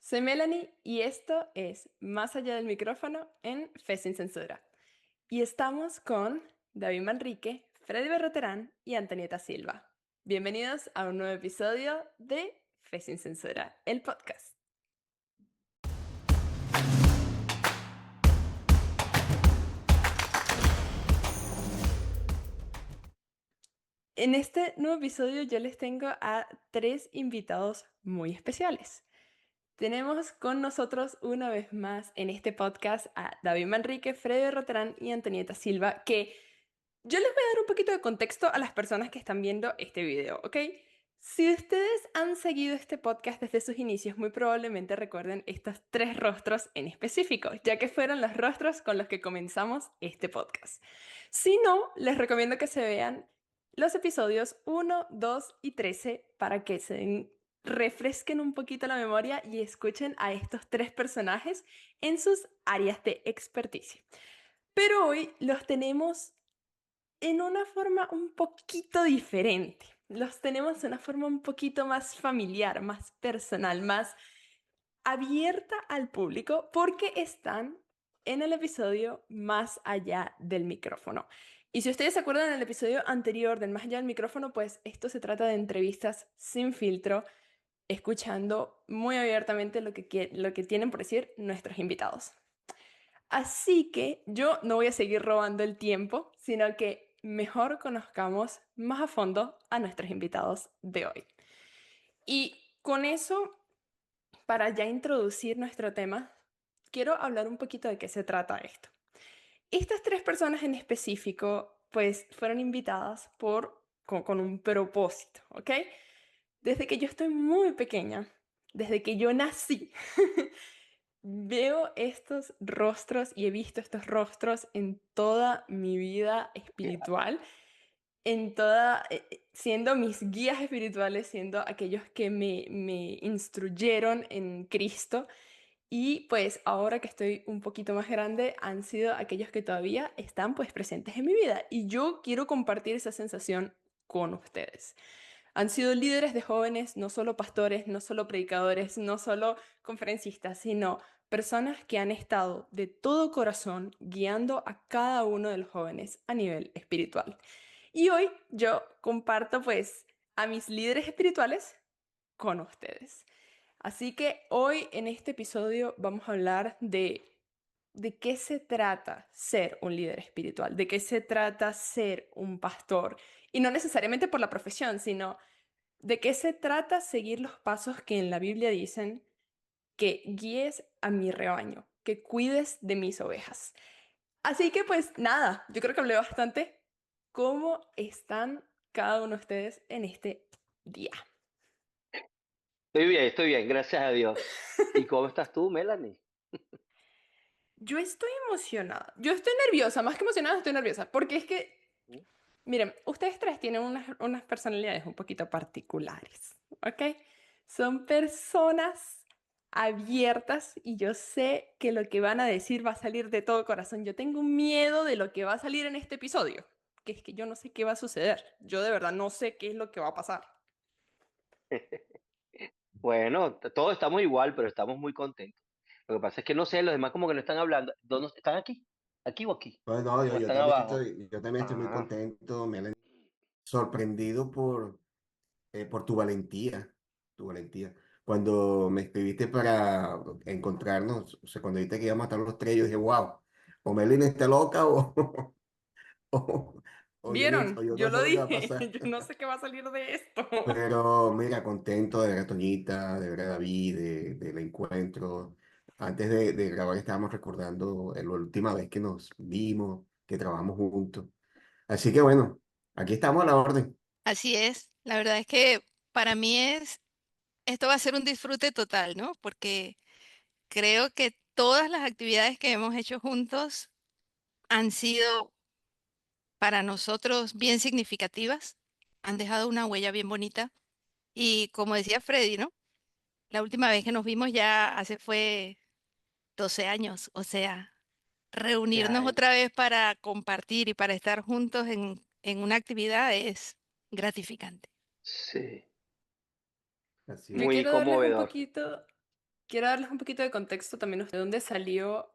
Soy Melanie y esto es Más allá del micrófono en Fe sin Censura. Y estamos con David Manrique, Freddy Berroterán y Antonieta Silva. Bienvenidos a un nuevo episodio de Fe sin Censura, el podcast. En este nuevo episodio yo les tengo a 3 invitados muy especiales. Tenemos con nosotros una vez más en este podcast a David Manrique, Freddy Berroterán y Antonieta Silva, que yo les voy a dar un poquito de contexto a las personas que están viendo este video, ¿ok? Si ustedes han seguido este podcast desde sus inicios, muy probablemente recuerden estos 3 rostros en específico, ya que fueron los rostros con los que comenzamos este podcast. Si no, les recomiendo que se vean los episodios 1, 2 y 13 para que refresquen un poquito la memoria y escuchen a estos 3 personajes en sus áreas de experticia. Pero hoy los tenemos en una forma un poquito diferente. Los tenemos de una forma un poquito más familiar, más personal, más abierta al público porque están en el episodio Más allá del micrófono. Y si ustedes se acuerdan en el episodio anterior del Más allá del micrófono, pues esto se trata de entrevistas sin filtro, escuchando muy abiertamente lo que tienen por decir nuestros invitados. Así que yo no voy a seguir robando el tiempo, sino que mejor conozcamos más a fondo a nuestros invitados de hoy. Y con eso, para ya introducir nuestro tema, quiero hablar un poquito de qué se trata esto. Estas 3 personas en específico, pues fueron invitadas con un propósito, ¿ok? Desde que yo estoy muy pequeña, desde que yo nací, veo estos rostros y he visto estos rostros en toda mi vida espiritual, siendo mis guías espirituales, siendo aquellos que me instruyeron en Cristo. Y pues ahora que estoy un poquito más grande, han sido aquellos que todavía están pues presentes en mi vida. Y yo quiero compartir esa sensación con ustedes. Han sido líderes de jóvenes, no solo pastores, no solo predicadores, no solo conferencistas, sino personas que han estado de todo corazón guiando a cada uno de los jóvenes a nivel espiritual. Y hoy yo comparto pues a mis líderes espirituales con ustedes. Así que hoy en este episodio vamos a hablar de qué se trata ser un líder espiritual, de qué se trata ser un pastor. Y no necesariamente por la profesión, sino de qué se trata seguir los pasos que en la Biblia dicen que guíes a mi rebaño, que cuides de mis ovejas. Así que pues nada, yo creo que hablé bastante. ¿Cómo están cada uno de ustedes en este día? Estoy bien, gracias a Dios. ¿Y cómo estás tú, Melanie? Yo estoy emocionada. Yo estoy nerviosa, más que emocionada, estoy nerviosa. Porque es que, ¿Mm? miren, ustedes 3 tienen unas personalidades un poquito particulares, ¿ok? Son personas abiertas y yo sé que lo que van a decir va a salir de todo corazón. Yo tengo miedo de lo que va a salir en este episodio, que es que yo no sé qué va a suceder. Yo de verdad no sé qué es lo que va a pasar. Bueno, todos estamos igual, pero estamos muy contentos. Lo que pasa es que no sé, los demás como que no están hablando. ¿Dónde están aquí? ¿Aquí o aquí? Pues no, ¿O yo están también abajo? estoy muy Ah, contento, Melanie, sorprendido por tu valentía. Cuando me escribiste para encontrarnos, o sea, cuando dijiste que íbamos a estar los 3, yo dije, wow, o Melanie está loca o, ¿Vieron? yo Yo no sé lo lo que va a dije. pasar. Yo no sé qué va a salir de esto. Pero mira, contento de ver a Toñita, de ver a David, del encuentro. Antes de grabar estábamos recordando la última vez que nos vimos, que trabajamos juntos. Así que bueno, aquí estamos a la orden. Así es, la verdad es que para mí esto va a ser un disfrute total, ¿no? Porque creo que todas las actividades que hemos hecho juntos han sido para nosotros bien significativas, han dejado una huella bien bonita. Y como decía Freddy, ¿no? La última vez que nos vimos ya fue 12 años, o sea, reunirnos ay, otra vez para compartir y para estar juntos en una actividad es gratificante. sí, Así Yo es. muy quiero darles un conmovedor. poquito quiero darles un poquito de contexto también de dónde salió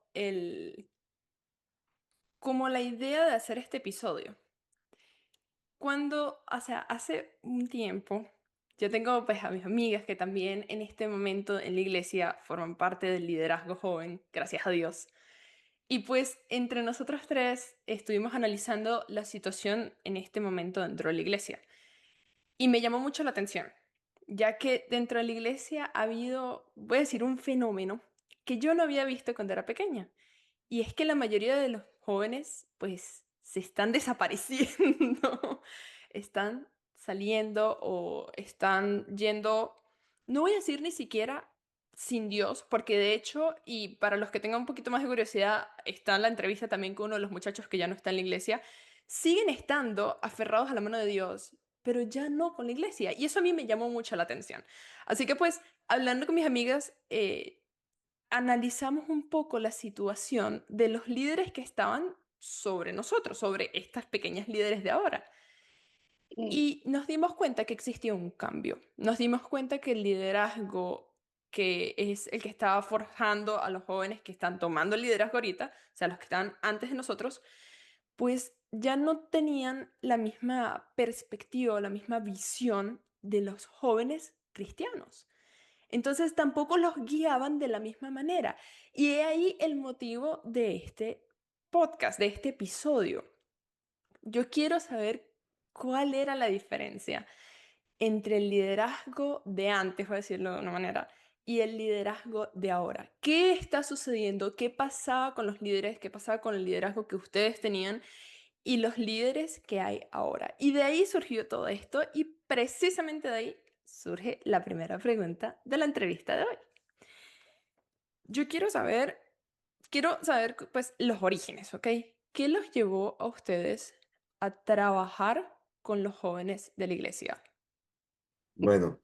como la idea de hacer este episodio. O sea, hace un tiempo, yo tengo pues a mis amigas que también en este momento en la iglesia forman parte del liderazgo joven, gracias a Dios. Y pues entre nosotros tres estuvimos analizando la situación en este momento dentro de la iglesia. Y me llamó mucho la atención, ya que dentro de la iglesia ha habido, voy a decir, un fenómeno que yo no había visto cuando era pequeña. Y es que la mayoría de los jóvenes, pues, se están desapareciendo, están saliendo o están yendo, no voy a decir ni siquiera sin Dios, porque de hecho, y para los que tengan un poquito más de curiosidad, está en la entrevista también con uno de los muchachos que ya no está en la iglesia, siguen estando aferrados a la mano de Dios, pero ya no con la iglesia. Y eso a mí me llamó mucho la atención. Así que pues, hablando con mis amigas, analizamos un poco la situación de los líderes que estaban sobre nosotros, sobre estas pequeñas líderes de ahora. Y nos dimos cuenta que existía un cambio. Nos dimos cuenta que el liderazgo que es el que estaba forjando a los jóvenes que están tomando el liderazgo ahorita, o sea, los que estaban antes de nosotros, pues ya no tenían la misma perspectiva o la misma visión de los jóvenes cristianos. Entonces tampoco los guiaban de la misma manera. Y he ahí el motivo de este podcast, de este episodio. Yo quiero saber cuál era la diferencia entre el liderazgo de antes, voy a decirlo de una manera, y el liderazgo de ahora. ¿Qué está sucediendo? ¿Qué pasaba con los líderes? ¿Qué pasaba con el liderazgo que ustedes tenían y los líderes que hay ahora? Y de ahí surgió todo esto y precisamente de ahí surge la primera pregunta de la entrevista de hoy. Yo quiero saber pues los orígenes, ¿ok? ¿Qué los llevó a ustedes a trabajar con los jóvenes de la iglesia? Bueno,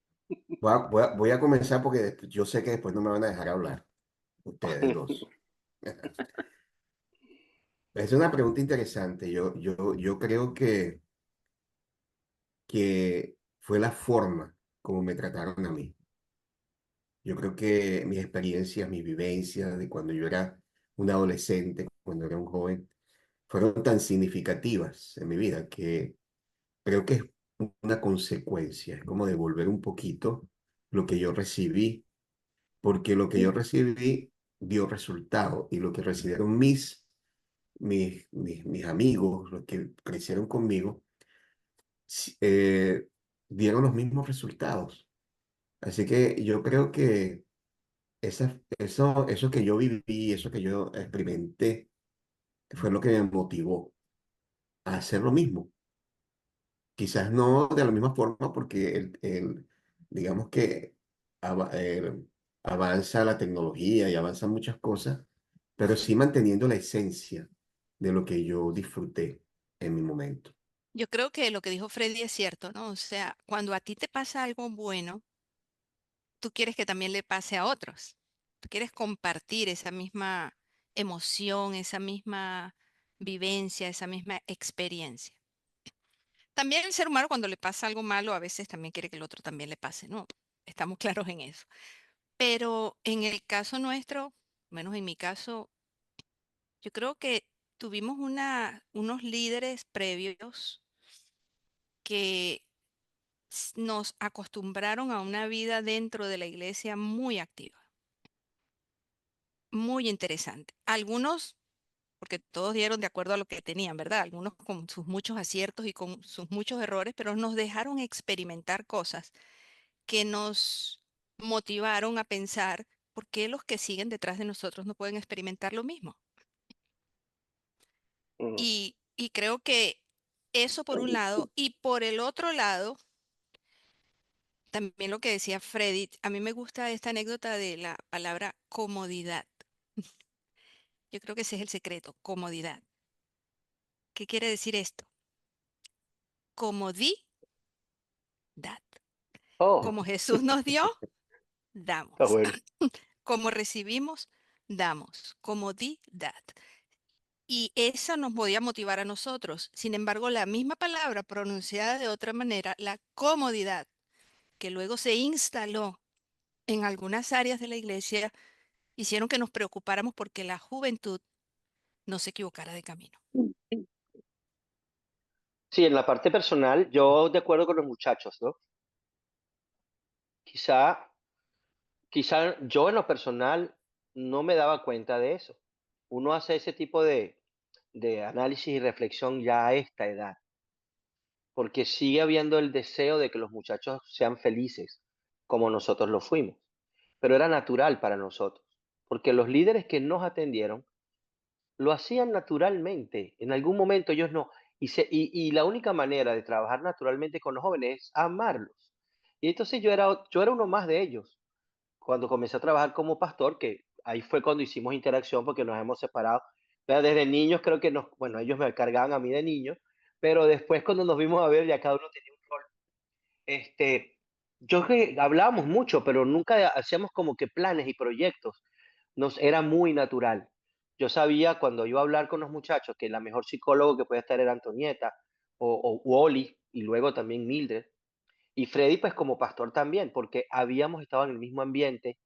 voy a comenzar porque yo sé que después no me van a dejar hablar, ustedes dos. Es una pregunta interesante. Yo creo que fue la forma como me trataron a mí. Yo creo que mis experiencias, mis vivencias de cuando yo era un adolescente, cuando era un joven, fueron tan significativas en mi vida que creo que es una consecuencia, es como devolver un poquito lo que yo recibí, porque lo que yo recibí dio resultado y lo que recibieron mis amigos, los que crecieron conmigo, si- eh, dieron los mismos resultados. Así que yo creo que eso que yo viví, eso que yo experimenté, fue lo que me motivó a hacer lo mismo. Quizás no de la misma forma porque digamos que avanza la tecnología y avanzan muchas cosas, pero sí manteniendo la esencia de lo que yo disfruté en mi momento. Yo creo que lo que dijo Freddy es cierto, ¿no? O sea, cuando a ti te pasa algo bueno, tú quieres que también le pase a otros. Tú quieres compartir esa misma emoción, esa misma vivencia, esa misma experiencia. También el ser humano cuando le pasa algo malo, a veces también quiere que el otro también le pase, ¿no? Estamos claros en eso. Pero en el caso nuestro, menos en mi caso, yo creo que tuvimos unos líderes previos que nos acostumbraron a una vida dentro de la iglesia muy activa, muy interesante. Algunos, porque todos dieron de acuerdo a lo que tenían, ¿verdad? Algunos con sus muchos aciertos y con sus muchos errores, pero nos dejaron experimentar cosas que nos motivaron a pensar por qué los que siguen detrás de nosotros no pueden experimentar lo mismo. Ujú. Y creo que eso por un lado, y por el otro lado, también lo que decía Freddy, a mí me gusta esta anécdota de la palabra comodidad. Yo creo que ese es el secreto, comodidad. ¿Qué quiere decir esto? Comodidad. Oh, Como Jesús nos dio, está damos. bueno. Como recibimos, damos. Comodidad. Y eso nos podía motivar a nosotros. Sin embargo, la misma palabra pronunciada de otra manera, la comodidad, que luego se instaló en algunas áreas de la iglesia hicieron que nos preocupáramos porque la juventud no se equivocara de camino. Sí, en la parte personal, yo de acuerdo con los muchachos, ¿no? Quizá, quizá yo en lo personal no me daba cuenta de eso. Uno hace ese tipo de análisis y reflexión ya a esta edad, porque sigue habiendo el deseo de que los muchachos sean felices, como nosotros lo fuimos. Pero era natural para nosotros, porque los líderes que nos atendieron lo hacían naturalmente. En algún momento ellos no. Y la única manera de trabajar naturalmente con los jóvenes es amarlos. Y entonces yo era uno más de ellos. Cuando comencé a trabajar como pastor, que ahí fue cuando hicimos interacción porque nos hemos separado. Pero desde niños creo que bueno, ellos me cargaban a mí de niño, pero después cuando nos vimos a ver ya cada uno tenía un rol. Este, yo que hablábamos mucho, pero nunca hacíamos como que planes y proyectos. Nos era muy natural. Yo sabía cuando iba a hablar con los muchachos que la mejor psicólogo que podía estar era Antonieta o Wally y luego también Mildred y Freddy pues como pastor también, porque habíamos estado en el mismo ambiente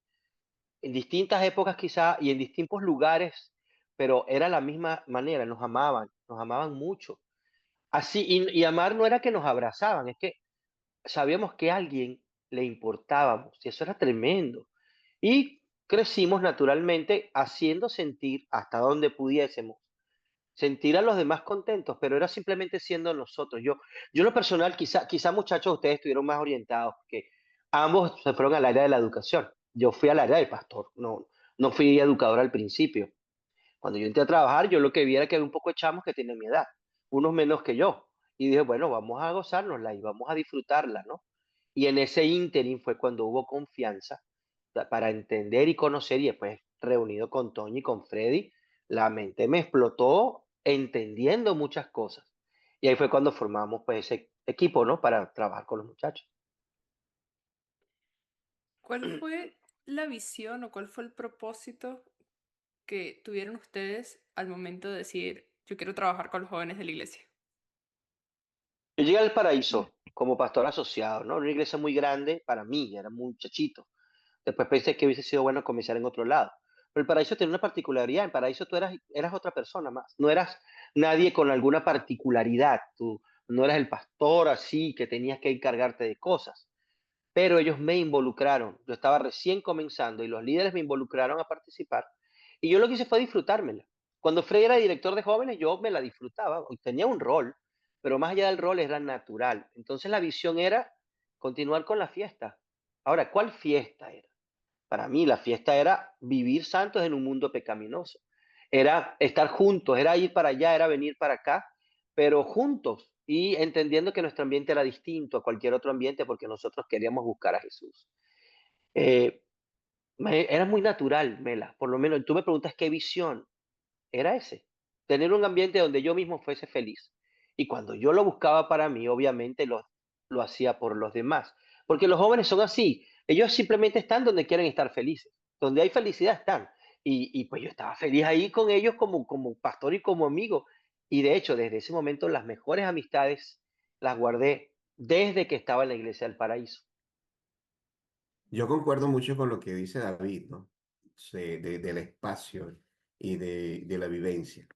en distintas épocas quizá y en distintos lugares, pero era la misma manera, nos amaban mucho. Así, y amar no era que nos abrazaban, es que sabíamos que a alguien le importábamos y eso era tremendo. Y crecimos naturalmente haciendo sentir hasta donde pudiésemos, sentir a los demás contentos, pero era simplemente siendo nosotros. Yo en lo personal, quizá muchachos ustedes estuvieron más orientados, porque ambos se fueron al área de la educación. Yo fui al área del pastor, no fui educador al principio. Cuando yo entré a trabajar, yo lo que vi era que había un poco de chamos que tienen mi edad, unos menos que yo. Y dije, bueno, vamos a gozárnosla y vamos a disfrutarla, ¿no? Y en ese ínterin fue cuando hubo confianza para entender y conocer, y después reunido con Toño y con Freddy, la mente me explotó entendiendo muchas cosas. Y ahí fue cuando formamos pues ese equipo, ¿no? Para trabajar con los muchachos. ¿Cuál fue la visión o cuál fue el propósito que tuvieron ustedes al momento de decir, yo quiero trabajar con los jóvenes de la iglesia? Yo llegué al Paraíso como pastor asociado, ¿no? Una iglesia muy grande para mí, era muy muchachito. Después pensé que hubiese sido bueno comenzar en otro lado. Pero el Paraíso tiene una particularidad. En Paraíso tú eras otra persona más. No eras nadie con alguna particularidad. Tú no eras el pastor así que tenías que encargarte de cosas. Pero ellos me involucraron. Yo estaba recién comenzando y los líderes me involucraron a participar. Y yo lo que hice fue disfrutármela. Cuando Fred era director de jóvenes, yo me la disfrutaba. Tenía un rol, pero más allá del rol era natural. Entonces la visión era continuar con la fiesta. Ahora, ¿cuál fiesta era? Para mí la fiesta era vivir santos en un mundo pecaminoso. Era estar juntos, era ir para allá, era venir para acá, pero juntos y entendiendo que nuestro ambiente era distinto a cualquier otro ambiente porque nosotros queríamos buscar a Jesús. Eh, Era muy natural, Mela, por lo menos tú me preguntas qué visión era ese, tener un ambiente donde yo mismo fuese feliz. Y cuando yo lo buscaba para mí, obviamente lo hacía por los demás. Porque los jóvenes son así, ellos simplemente están donde quieren estar felices, donde hay felicidad están. Y pues yo estaba feliz ahí con ellos como pastor y como amigo. Y de hecho, desde ese momento las mejores amistades las guardé desde que estaba en la iglesia del Paraíso. Yo concuerdo mucho con lo que dice David, ¿no? Del espacio y de la vivencia.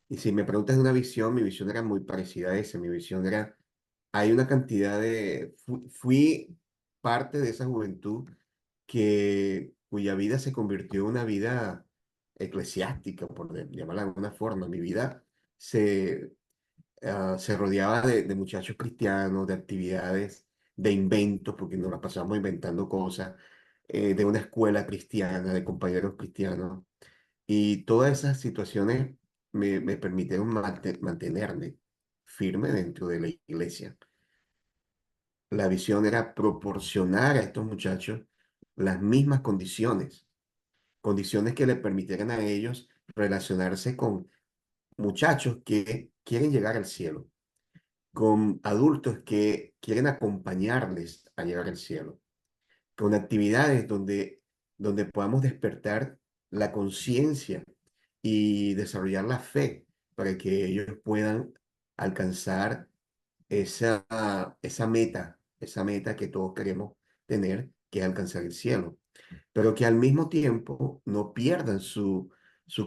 Y si me preguntas de una visión, mi visión era muy parecida a esa. Mi visión era, hay una cantidad fui parte de esa juventud cuya vida se convirtió en una vida eclesiástica, llamarla de alguna forma. Mi vida se, se rodeaba de muchachos cristianos, de actividades, de inventos, porque nos la pasamos inventando cosas, de una escuela cristiana, de compañeros cristianos. Y todas esas situaciones me permitieron mantenerme firme dentro de la iglesia. La visión era proporcionar a estos muchachos las mismas condiciones, condiciones que le permitieran a ellos relacionarse con muchachos que quieren llegar al cielo, con adultos que quieren acompañarles a llegar al cielo, con actividades donde podamos despertar la conciencia y desarrollar la fe para que ellos puedan alcanzar esa meta que todos queremos tener, que es alcanzar el cielo, pero que al mismo tiempo no pierdan su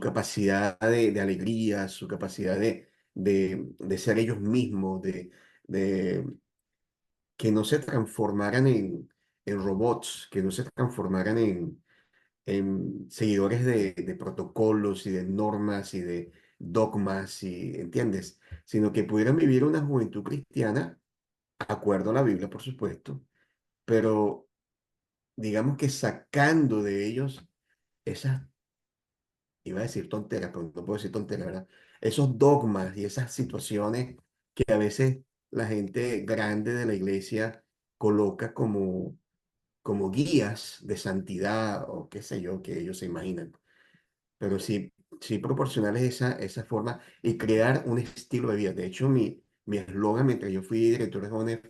capacidad de alegría, su capacidad de ser ellos mismos, de que no se transformaran en robots, que no se transformaran en seguidores de protocolos y de normas y de dogmas, y, ¿entiendes? Sino que pudieran vivir una juventud cristiana, de acuerdo a la Biblia, por supuesto, pero digamos que sacando de ellos esas, iba a decir tonteras, pero no puedo decir tonteras, ¿verdad? Esos dogmas y esas situaciones que a veces la gente grande de la iglesia coloca como guías de santidad o qué sé yo, que ellos se imaginan. Pero sí, sí proporcionarles esa forma y crear un estilo de vida. De hecho, mi eslogan mientras yo fui director de jóvenes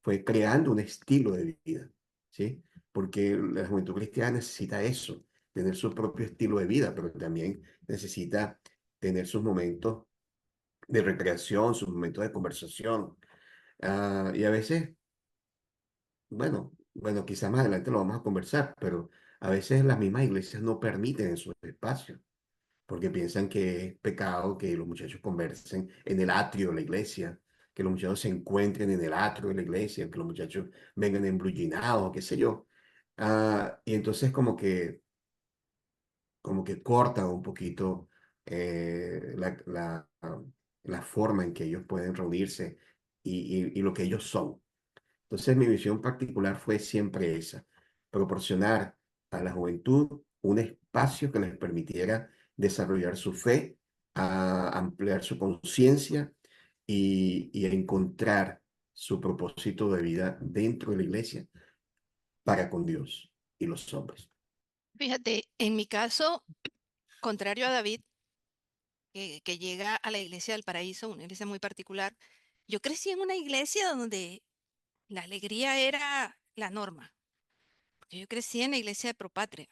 fue creando un estilo de vida, ¿sí? Porque la juventud cristiana necesita eso, tener su propio estilo de vida, pero también necesita tener sus momentos de recreación, sus momentos de conversación. Y a veces, bueno, quizás más adelante lo vamos a conversar, pero a veces las mismas iglesias no permiten esos espacios porque piensan que es pecado que los muchachos conversen en el atrio de la iglesia, que los muchachos se encuentren en el atrio de la iglesia, que los muchachos vengan embrullinados, qué sé yo. Y entonces como que cortan un poquito la forma en que ellos pueden reunirse y lo que ellos son. Entonces mi visión particular fue siempre esa, proporcionar a la juventud un espacio que les permitiera desarrollar su fe, a ampliar su conciencia y a encontrar su propósito de vida dentro de la iglesia para con Dios y los hombres. Fíjate, en mi caso, contrario a David, que llega a la iglesia del Paraíso, una iglesia muy particular, yo crecí en una iglesia donde la alegría era la norma. Porque yo crecí en la iglesia de Propatria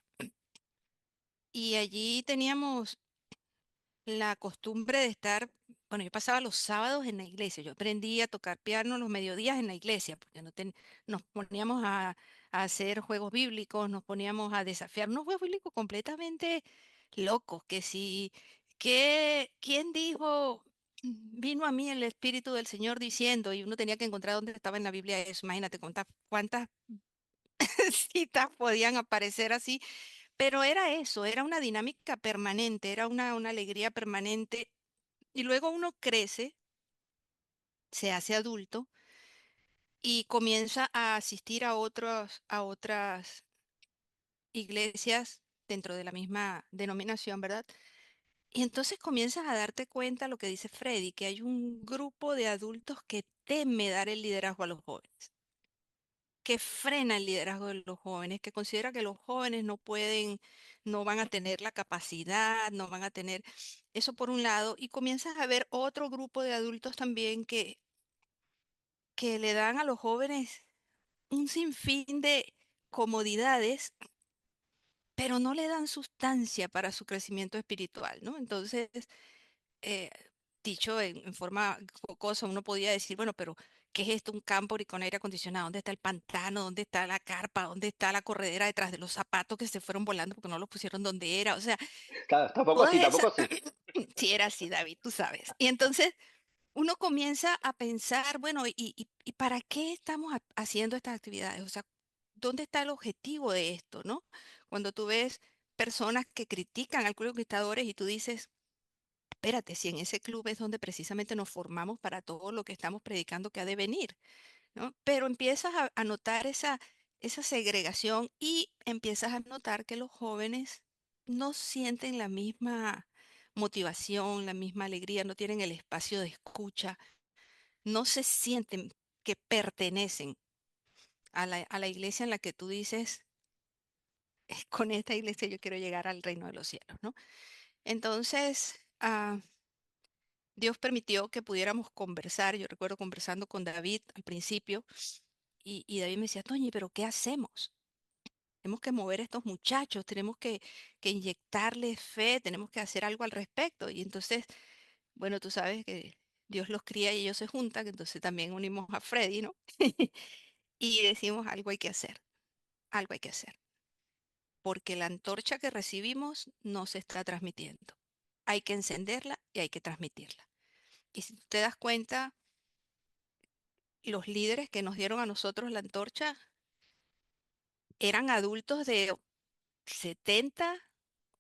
y allí teníamos la costumbre de estar, bueno, yo pasaba los sábados en la iglesia, yo aprendí a tocar piano los mediodías en la iglesia, porque nos poníamos a hacer juegos bíblicos, nos poníamos a desafiar unos juegos bíblicos completamente locos, que si, ¿quién dijo? Vino a mí el Espíritu del Señor diciendo, y uno tenía que encontrar dónde estaba en la Biblia eso, imagínate cuántas citas podían aparecer así, pero era eso, era una dinámica permanente, era una alegría permanente y luego uno crece, se hace adulto y comienza a asistir a otras iglesias dentro de la misma denominación, ¿verdad? Y entonces comienzas a darte cuenta lo que dice Freddy, que hay un grupo de adultos que teme dar el liderazgo a los jóvenes, que frena el liderazgo de los jóvenes, que considera que los jóvenes no pueden, no van a tener la capacidad, no van a tener eso por un lado, y comienzas a ver otro grupo de adultos también que le dan a los jóvenes un sinfín de comodidades, pero no le dan sustancia para su crecimiento espiritual, ¿no? Entonces, eh, dicho en forma jocosa, uno podía decir, bueno, pero ¿qué es esto? Un campo con aire acondicionado. ¿Dónde está el pantano? ¿Dónde está la carpa? ¿Dónde está la corredera detrás de los zapatos que se fueron volando porque no los pusieron donde era? O sea, Claro, tampoco todas así, tampoco esas... así. Sí, era así, David, tú sabes. Y entonces uno comienza a pensar, bueno, ¿y para qué estamos haciendo estas actividades? O sea, ¿dónde está el objetivo de esto, no? Cuando tú ves personas que critican al Club de Conquistadores y tú dices, espérate, si en ese club es donde precisamente nos formamos para todo lo que estamos predicando que ha de venir, ¿no? Pero empiezas a notar esa segregación y empiezas a notar que los jóvenes no sienten la misma motivación, la misma alegría, no tienen el espacio de escucha, no se sienten que pertenecen a la iglesia en la que tú dices, con esta iglesia yo quiero llegar al reino de los cielos, ¿no? Entonces, Dios permitió que pudiéramos conversar. Yo recuerdo conversando con David al principio y David me decía, Toñi, pero ¿qué hacemos? Tenemos que mover a estos muchachos, tenemos que inyectarles fe, tenemos que hacer algo al respecto. Y entonces, bueno, tú sabes que Dios los cría y ellos se juntan, entonces también unimos a Freddy, ¿no? Y decimos algo hay que hacer. algo hay que hacer, porque la antorcha que recibimos no se está transmitiendo. Hay que encenderla y hay que transmitirla. Y si tú te das cuenta, los líderes que nos dieron a nosotros la antorcha eran adultos de 70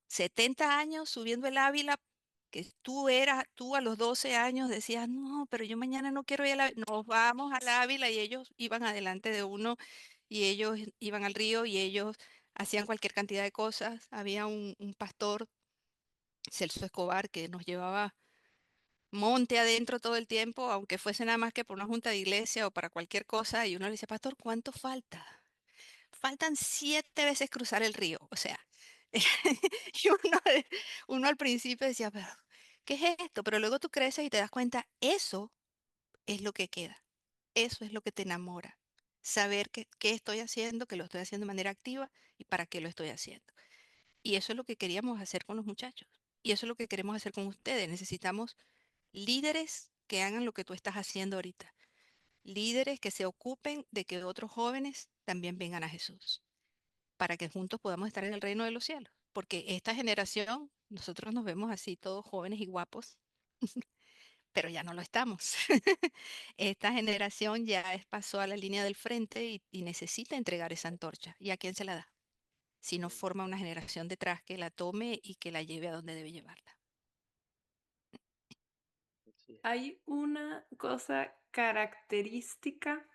70 años subiendo el Ávila, que tú a los 12 años decías, no, pero yo mañana no quiero ir a la... Nos vamos al Ávila y ellos iban adelante de uno y ellos iban al río y ellos hacían cualquier cantidad de cosas. Había un pastor, Celso Escobar, que nos llevaba monte adentro todo el tiempo, aunque fuese nada más que por una junta de iglesia o para cualquier cosa, y uno le dice, pastor, ¿cuánto falta? Faltan 7 veces cruzar el río, o sea, y uno al principio decía, pero, ¿qué es esto? Pero luego tú creces y te das cuenta, eso es lo que queda, eso es lo que te enamora, saber qué estoy haciendo, que lo estoy haciendo de manera activa y para qué lo estoy haciendo. Y eso es lo que queríamos hacer con los muchachos, y eso es lo que queremos hacer con ustedes. Necesitamos líderes que hagan lo que tú estás haciendo ahorita, líderes que se ocupen de que otros jóvenes también vengan a Jesús para que juntos podamos estar en el reino de los cielos. Porque esta generación, nosotros nos vemos así todos jóvenes y guapos, pero ya no lo estamos. Esta generación ya pasó a la línea del frente y necesita entregar esa antorcha. ¿Y a quién se la da? Si no forma una generación detrás que la tome y que la lleve a donde debe llevarla. Así es. Hay una cosa característica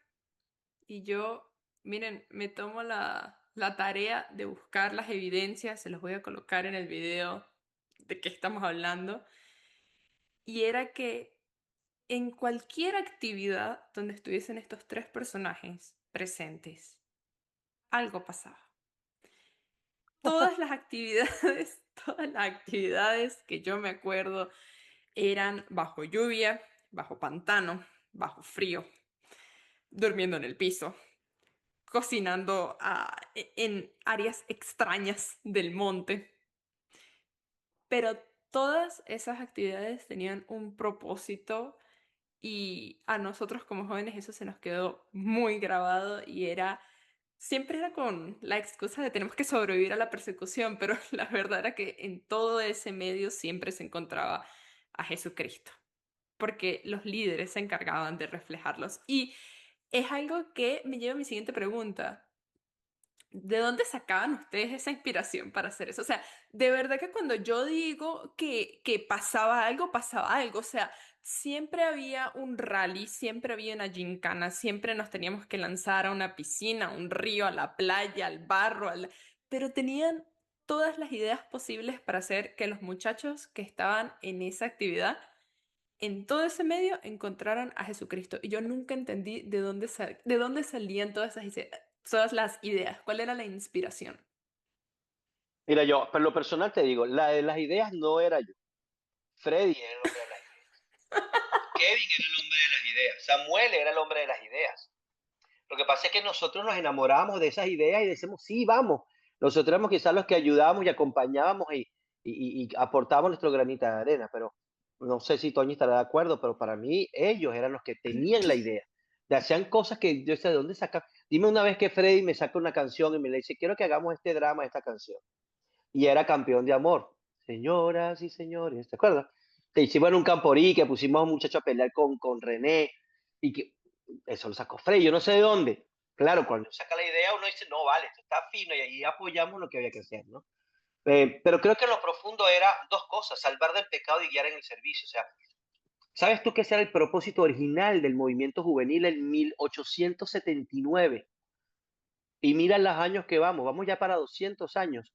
y yo, miren, me tomo la tarea de buscar las evidencias, se los voy a colocar en el video de qué estamos hablando, y era que en cualquier actividad donde estuviesen estos tres personajes presentes, algo pasaba. Todas las actividades, todas las actividades que yo me acuerdo eran bajo lluvia, bajo pantano, bajo frío, durmiendo en el piso, cocinando en áreas extrañas del monte. Pero todas esas actividades tenían un propósito y a nosotros como jóvenes eso se nos quedó muy grabado y siempre era con la excusa de tenemos que sobrevivir a la persecución, pero la verdad era que en todo ese medio siempre se encontraba a Jesucristo, porque los líderes se encargaban de reflejarlos. Y es algo que me lleva a mi siguiente pregunta. ¿De dónde sacaban ustedes esa inspiración para hacer eso? O sea, de verdad que cuando yo digo que pasaba algo, pasaba algo. O sea, siempre había un rally, siempre había una gincana, siempre nos teníamos que lanzar a una piscina, a un río, a la playa, al barro, pero tenían todas las ideas posibles para hacer que los muchachos que estaban en esa actividad, en todo ese medio, encontraran a Jesucristo. Y yo nunca entendí de dónde salían todas las ideas, cuál era la inspiración. Mira, yo, pero lo personal te digo, la de las ideas no era yo. Freddy era el hombre de las ideas. Kevin era el hombre de las ideas. Samuel era el hombre de las ideas. Lo que pasa es que nosotros nos enamoramos de esas ideas y decimos, sí, vamos. Nosotros éramos quizás los que ayudábamos y acompañábamos y aportábamos nuestro granito de arena, pero no sé si Toño estará de acuerdo, pero para mí ellos eran los que tenían la idea. De hacían cosas que yo sé de dónde sacar. Dime una vez que Freddy me saca una canción y me le dice, quiero que hagamos este drama, esta canción. Y era campeón de amor. Señoras y señores, ¿te acuerdas? Que hicimos en un camporí, que pusimos a un muchacho a pelear con René, y que eso lo sacó Frey, yo no sé de dónde. Claro, cuando saca la idea uno dice, no, vale, esto está fino, y ahí apoyamos lo que había que hacer, ¿no? Pero creo que en lo profundo era dos cosas, salvar del pecado y guiar en el servicio. O sea, ¿sabes tú qué era el propósito original del movimiento juvenil en 1879? Y mira los años que vamos ya para 200 años.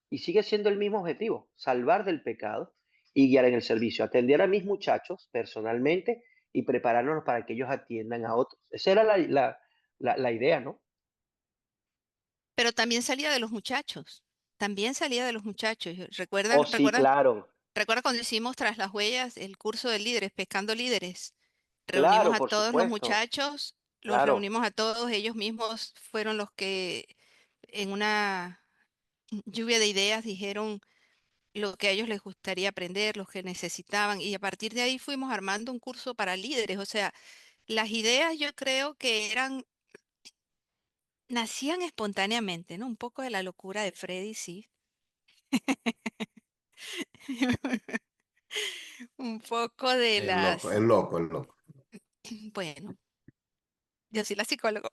Y sigue siendo el mismo objetivo, salvar del pecado y guiar en el servicio, atender a mis muchachos personalmente y prepararnos para que ellos atiendan a otros. Esa era la idea, ¿no? Pero también salía de los muchachos, también salía de los muchachos. Oh, ¿Recuerdan, sí, recuerdan, claro, recuerdan cuando hicimos Tras las Huellas el curso de líderes, pescando líderes? Reunimos claro, a por todos los supuesto, muchachos, los claro. reunimos a todos, ellos mismos fueron los que en una lluvia de ideas dijeron lo que a ellos les gustaría aprender, los que necesitaban, y a partir de ahí fuimos armando un curso para líderes. O sea, las ideas yo creo que eran nacían espontáneamente, ¿no? Un poco de la locura de Freddy, sí. Un poco de Es loco, es las, loco, es loco. bueno, yo soy la psicóloga.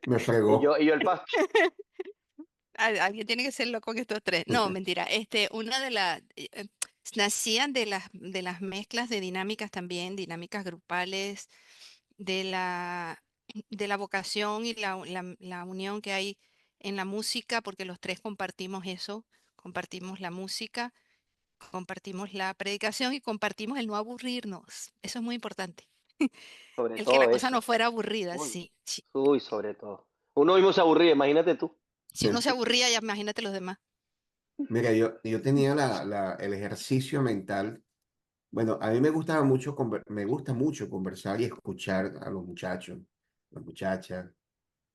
Me Y fregó. yo, y yo el pastor. Alguien tiene que ser loco en estos tres. No, mentira. Una de las nacían de las mezclas de dinámicas también, dinámicas grupales, de la vocación y la unión que hay en la música, porque los tres compartimos eso, compartimos la música, compartimos la predicación y compartimos el no aburrirnos. Eso es muy importante. Sobre El que la todo cosa no eso. fuera aburrida, Uy, sí. Sí. uy, sobre todo. Uno mismo se aburría, imagínate tú. Si uno se aburría, ya imagínate los demás. Mira, yo tenía el ejercicio mental. Bueno, a mí me gustaba mucho, me gusta mucho conversar y escuchar a los muchachos, las muchachas,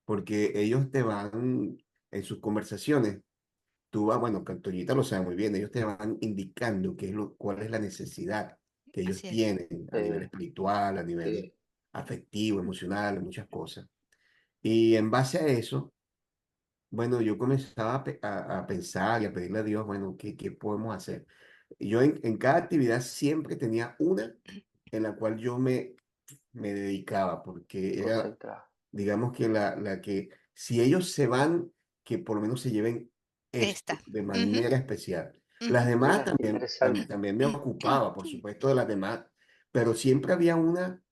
porque ellos te van, en sus conversaciones, tú vas, bueno, Cantoñita lo sabe muy bien, ellos te van indicando cuál es la necesidad que ellos Así es. tienen a nivel Sí, espiritual, a nivel sí, afectivo, emocional, muchas cosas. Y en base a eso, bueno, yo comenzaba a pensar y a pedirle a Dios, bueno, ¿qué podemos hacer? Yo en cada actividad siempre tenía una en la cual me dedicaba, porque era, concentrado. digamos que la que, si ellos se van, que por lo menos se lleven esto Esta. de Ujú, manera especial. Las ujú. demás Mira, también, interesante. también me ocupaba, por supuesto, de las demás, pero siempre había una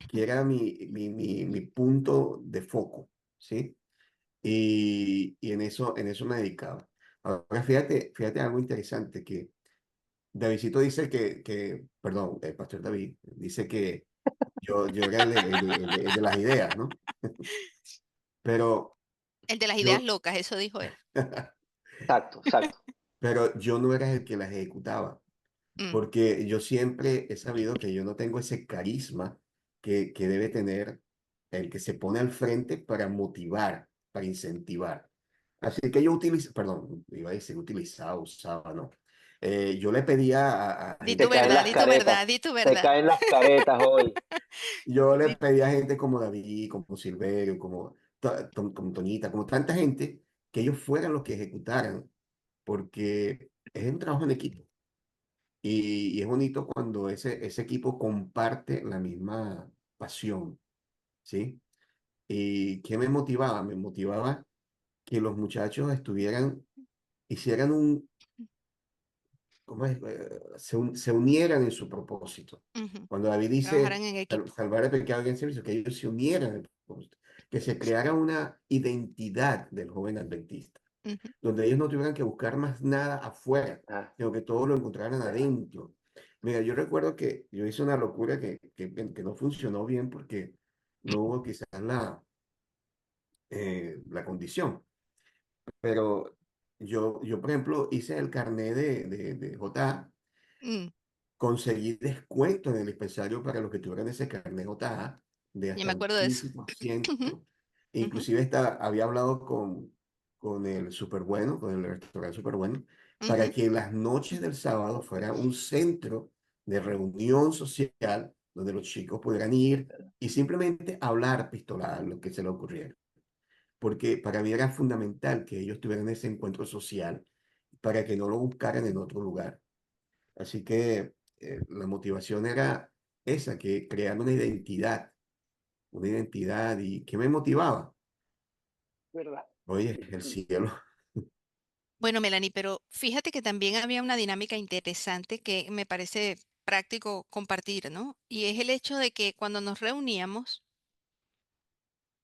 que era mi punto de foco, ¿sí? Y en eso me dedicaba. Ahora, fíjate algo interesante, que Davidcito dice perdón, el pastor David dice que yo era el de las ideas, ¿no? Pero El de las ideas yo, locas, eso dijo él. Exacto, exacto. pero yo no era el que las ejecutaba, Mm, porque yo siempre he sabido que yo no tengo ese carisma que debe tener el que se pone al frente para motivar, para incentivar. Así que yo utilizo, perdón, iba a decir utilizaba, usaba, ¿no? Yo le pedía a Di tu Te gente caen verdad, las di como, tu verdad, caretas. di tu Te verdad. caen las caretas hoy. yo le Di- pedía a gente como David, como Silverio, como Toñita, como tanta gente, que ellos fueran los que ejecutaran, porque es un trabajo en equipo. Y es bonito cuando ese equipo comparte la misma pasión, ¿sí? ¿Y qué me motivaba? Me motivaba que los muchachos hicieran ¿cómo es? Se unieran en su propósito. Ujú. Cuando David Trabajarán dice en equipo. salvar el pecado y el servicio, que ellos se unieran en el propósito, que se creara una identidad del joven adventista, Ujú. donde ellos no tuvieran que buscar más nada afuera, Ah, sino que todo lo encontraran verdad. adentro. Mira, yo recuerdo que yo hice una locura que no funcionó bien porque no hubo quizás la condición, pero yo, por ejemplo, hice el carnet de J. Mm, Conseguí descuento en el dispensario para los que tuvieran ese carnet JA de ya hasta me un acuerdo de eso. Ujú, 15%. ujú, Inclusive había hablado con el Super Bueno, con el restaurante Super Bueno, para ujú. que las noches del sábado fuera un centro de reunión social donde los chicos pudieran ir y simplemente hablar pistolada, lo que se les ocurriera. Porque para mí era fundamental que ellos tuvieran ese encuentro social para que no lo buscaran en otro lugar. Así que la motivación era esa, que crear una identidad. ¿Y qué me motivaba? ¿Verdad? Oye, el cielo. Bueno, Melanie, pero fíjate que también había una dinámica interesante que me parece práctico compartir, ¿no? Y es el hecho de que cuando nos reuníamos,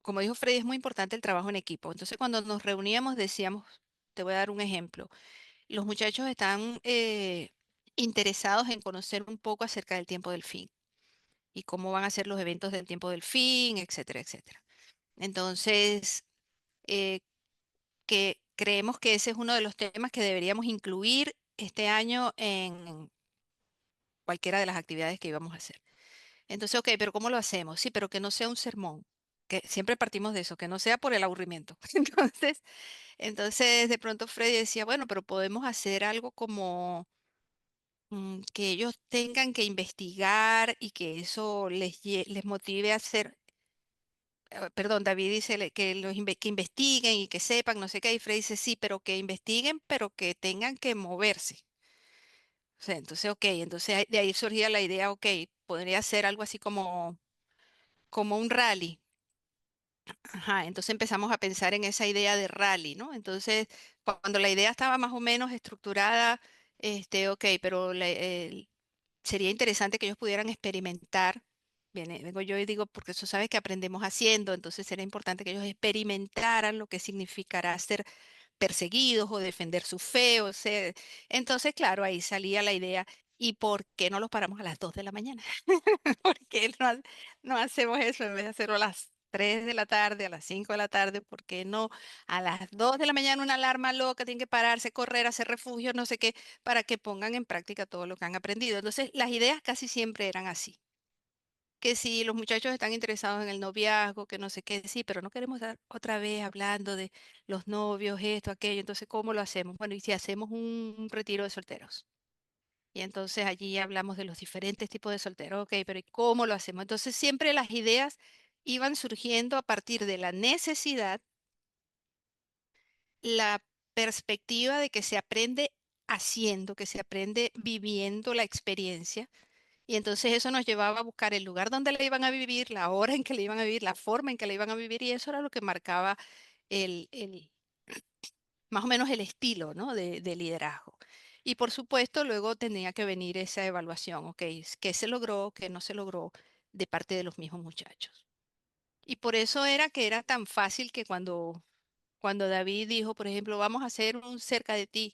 como dijo Freddy, es muy importante el trabajo en equipo. Entonces, cuando nos reuníamos decíamos, te voy a dar un ejemplo. Los muchachos están interesados en conocer un poco acerca del tiempo del fin y cómo van a ser los eventos del tiempo del fin, etcétera, etcétera. Entonces, eh, que creemos que ese es uno de los temas que deberíamos incluir este año en cualquiera de las actividades que íbamos a hacer. Entonces, ok, pero ¿cómo lo hacemos? Sí, pero que no sea un sermón, que siempre partimos de eso, que no sea por el aburrimiento. Entonces, de pronto Freddy decía, bueno, pero podemos hacer algo como que ellos tengan que investigar y que eso les motive a hacer. perdón, David dice que, que investiguen y que sepan, no sé qué, y Fred dice sí, pero que investiguen, pero que tengan que moverse. O sea, entonces, ok, entonces de ahí surgía la idea, ok, podría ser algo así como un rally. Ajá, entonces empezamos a pensar en esa idea de rally, ¿no? Entonces, cuando la idea estaba más o menos estructurada, ok, pero sería interesante que ellos pudieran experimentar. Vengo yo y digo, porque tú sabes que aprendemos haciendo, entonces era importante que ellos experimentaran lo que significará ser perseguidos o defender su fe, o sea, entonces, claro, ahí salía la idea, ¿y por qué no los paramos a las 2 de la mañana? ¿Por qué no hacemos eso en vez de hacerlo a las 3 de la tarde, a las 5 de la tarde? ¿Por qué no a las 2 de la mañana una alarma loca, tienen que pararse, correr, hacer refugio, no sé qué, para que pongan en práctica todo lo que han aprendido? Entonces, las ideas casi siempre eran así. Que si los muchachos están interesados en el noviazgo, que no sé qué, sí, pero no queremos estar otra vez hablando de los novios, esto, aquello, entonces, ¿cómo lo hacemos? Bueno, y si hacemos un retiro de solteros. Y entonces allí hablamos de los diferentes tipos de solteros, ok, pero ¿y cómo lo hacemos? Entonces siempre las ideas iban surgiendo a partir de la necesidad, la perspectiva de que se aprende haciendo, que se aprende viviendo la experiencia. Y entonces eso nos llevaba a buscar el lugar donde la iban a vivir, la hora en que la iban a vivir, la forma en que la iban a vivir, y eso era lo que marcaba el más o menos el estilo, ¿no? de liderazgo. Y por supuesto, luego tenía que venir esa evaluación, ok, qué se logró, qué no se logró de parte de los mismos muchachos. Y por eso era que era tan fácil que cuando David dijo, por ejemplo, vamos a hacer un cerca de ti,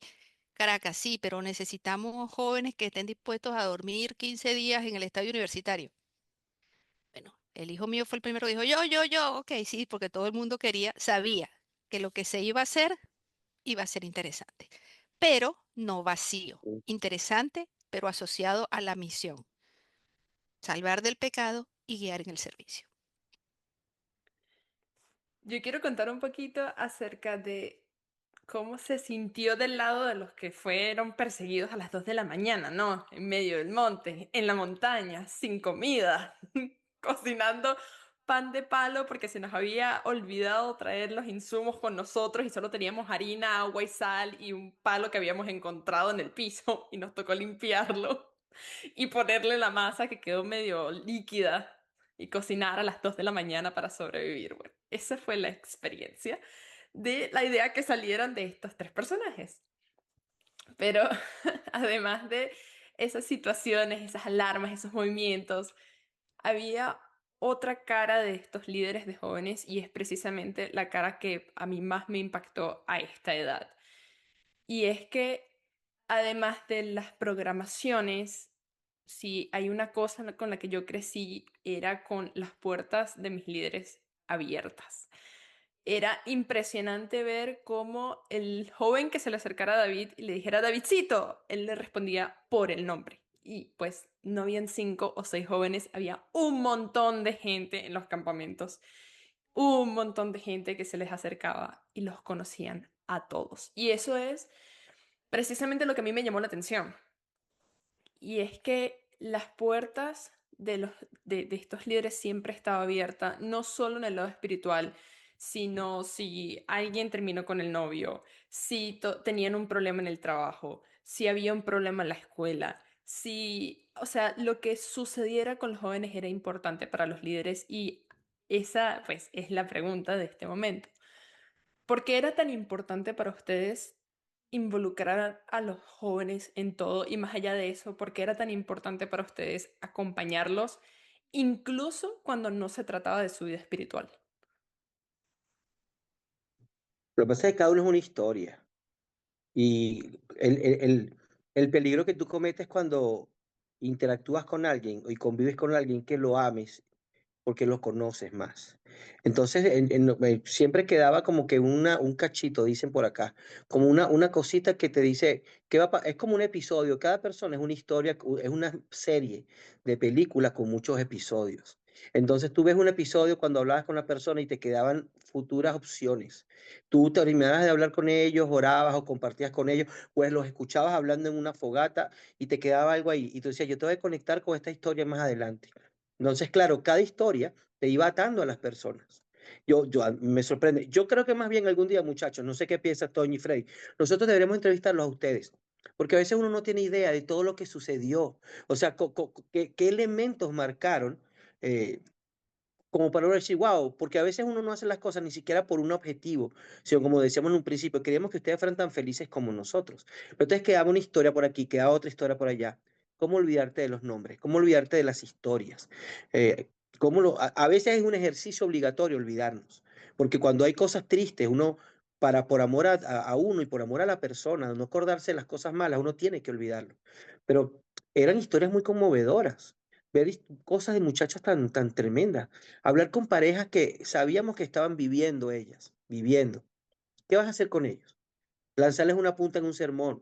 Caracas, sí, pero necesitamos jóvenes que estén dispuestos a dormir 15 días en el estadio universitario. Bueno, el hijo mío fue el primero que dijo, yo, ok, sí, porque todo el mundo sabía que lo que se iba a hacer iba a ser interesante, pero no vacío, Mm. interesante, pero asociado a la misión, salvar del pecado y guiar en el servicio. Yo quiero contar un poquito acerca de cómo se sintió del lado de los que fueron perseguidos a las 2 de la mañana, ¿no? En medio del monte, en la montaña, sin comida, cocinando pan de palo porque se nos había olvidado traer los insumos con nosotros y solo teníamos harina, agua y sal y un palo que habíamos encontrado en el piso y nos tocó limpiarlo y ponerle la masa que quedó medio líquida y cocinar a las 2 de la mañana para sobrevivir. Bueno, esa fue la experiencia de la idea que salieron de estos tres personajes. Pero además de esas situaciones, esas alarmas, esos movimientos, había otra cara de estos líderes de jóvenes y es precisamente la cara que a mí más me impactó a esta edad. Y es que además de las programaciones, si hay una cosa con la que yo crecí era con las puertas de mis líderes abiertas. Era impresionante ver cómo el joven que se le acercara a David y le dijera Davidcito, él le respondía por el nombre. Y pues no habían 5 o 6 jóvenes, había un montón de gente en los campamentos, un montón de gente que se les acercaba y los conocían a todos. Y eso es precisamente lo que a mí me llamó la atención. Y es que las puertas de estos líderes siempre estaba abierta, no solo en el lado espiritual, sino si alguien terminó con el novio, si tenían un problema en el trabajo, si había un problema en la escuela, si, o sea, lo que sucediera con los jóvenes era importante para los líderes y esa, pues, es la pregunta de este momento. ¿Por qué era tan importante para ustedes involucrar a los jóvenes en todo? Y más allá de eso, ¿por qué era tan importante para ustedes acompañarlos, incluso cuando no se trataba de su vida espiritual? Lo que pasa es que cada uno es una historia. Y el peligro que tú cometes cuando interactúas con alguien y convives con alguien que lo ames porque lo conoces más. Entonces, siempre quedaba como que un cachito, dicen por acá, como una cosita que te dice, es como un episodio, cada persona es una historia, es una serie de películas con muchos episodios. Entonces tú ves un episodio cuando hablabas con la persona y te quedaban futuras opciones. Tú terminabas de hablar con ellos, orabas o compartías con ellos, pues los escuchabas hablando en una fogata y te quedaba algo ahí. Y tú decías, yo te voy a conectar con esta historia más adelante. Entonces, claro, cada historia te iba atando a las personas. Me sorprende. Yo creo que más bien algún día, muchachos, no sé qué piensa Toño y Frey, nosotros deberemos entrevistarlos a ustedes, porque a veces uno no tiene idea de todo lo que sucedió, o sea, qué elementos marcaron eh, como para uno decir, wow, porque a veces uno no hace las cosas ni siquiera por un objetivo, sino como decíamos en un principio, queríamos que ustedes fueran tan felices como nosotros. Pero entonces quedaba una historia por aquí, quedaba otra historia por allá. ¿Cómo olvidarte de los nombres? ¿Cómo olvidarte de las historias? Eh, a veces es un ejercicio obligatorio olvidarnos, porque cuando hay cosas tristes, uno, por amor a uno y por amor a la persona, no acordarse de las cosas malas, uno tiene que olvidarlo. Pero eran historias muy conmovedoras, ver cosas de muchachos tan tremendas. Hablar con parejas que sabíamos que estaban viviendo ellas, viviendo. ¿Qué vas a hacer con ellos? Lanzarles una punta en un sermón.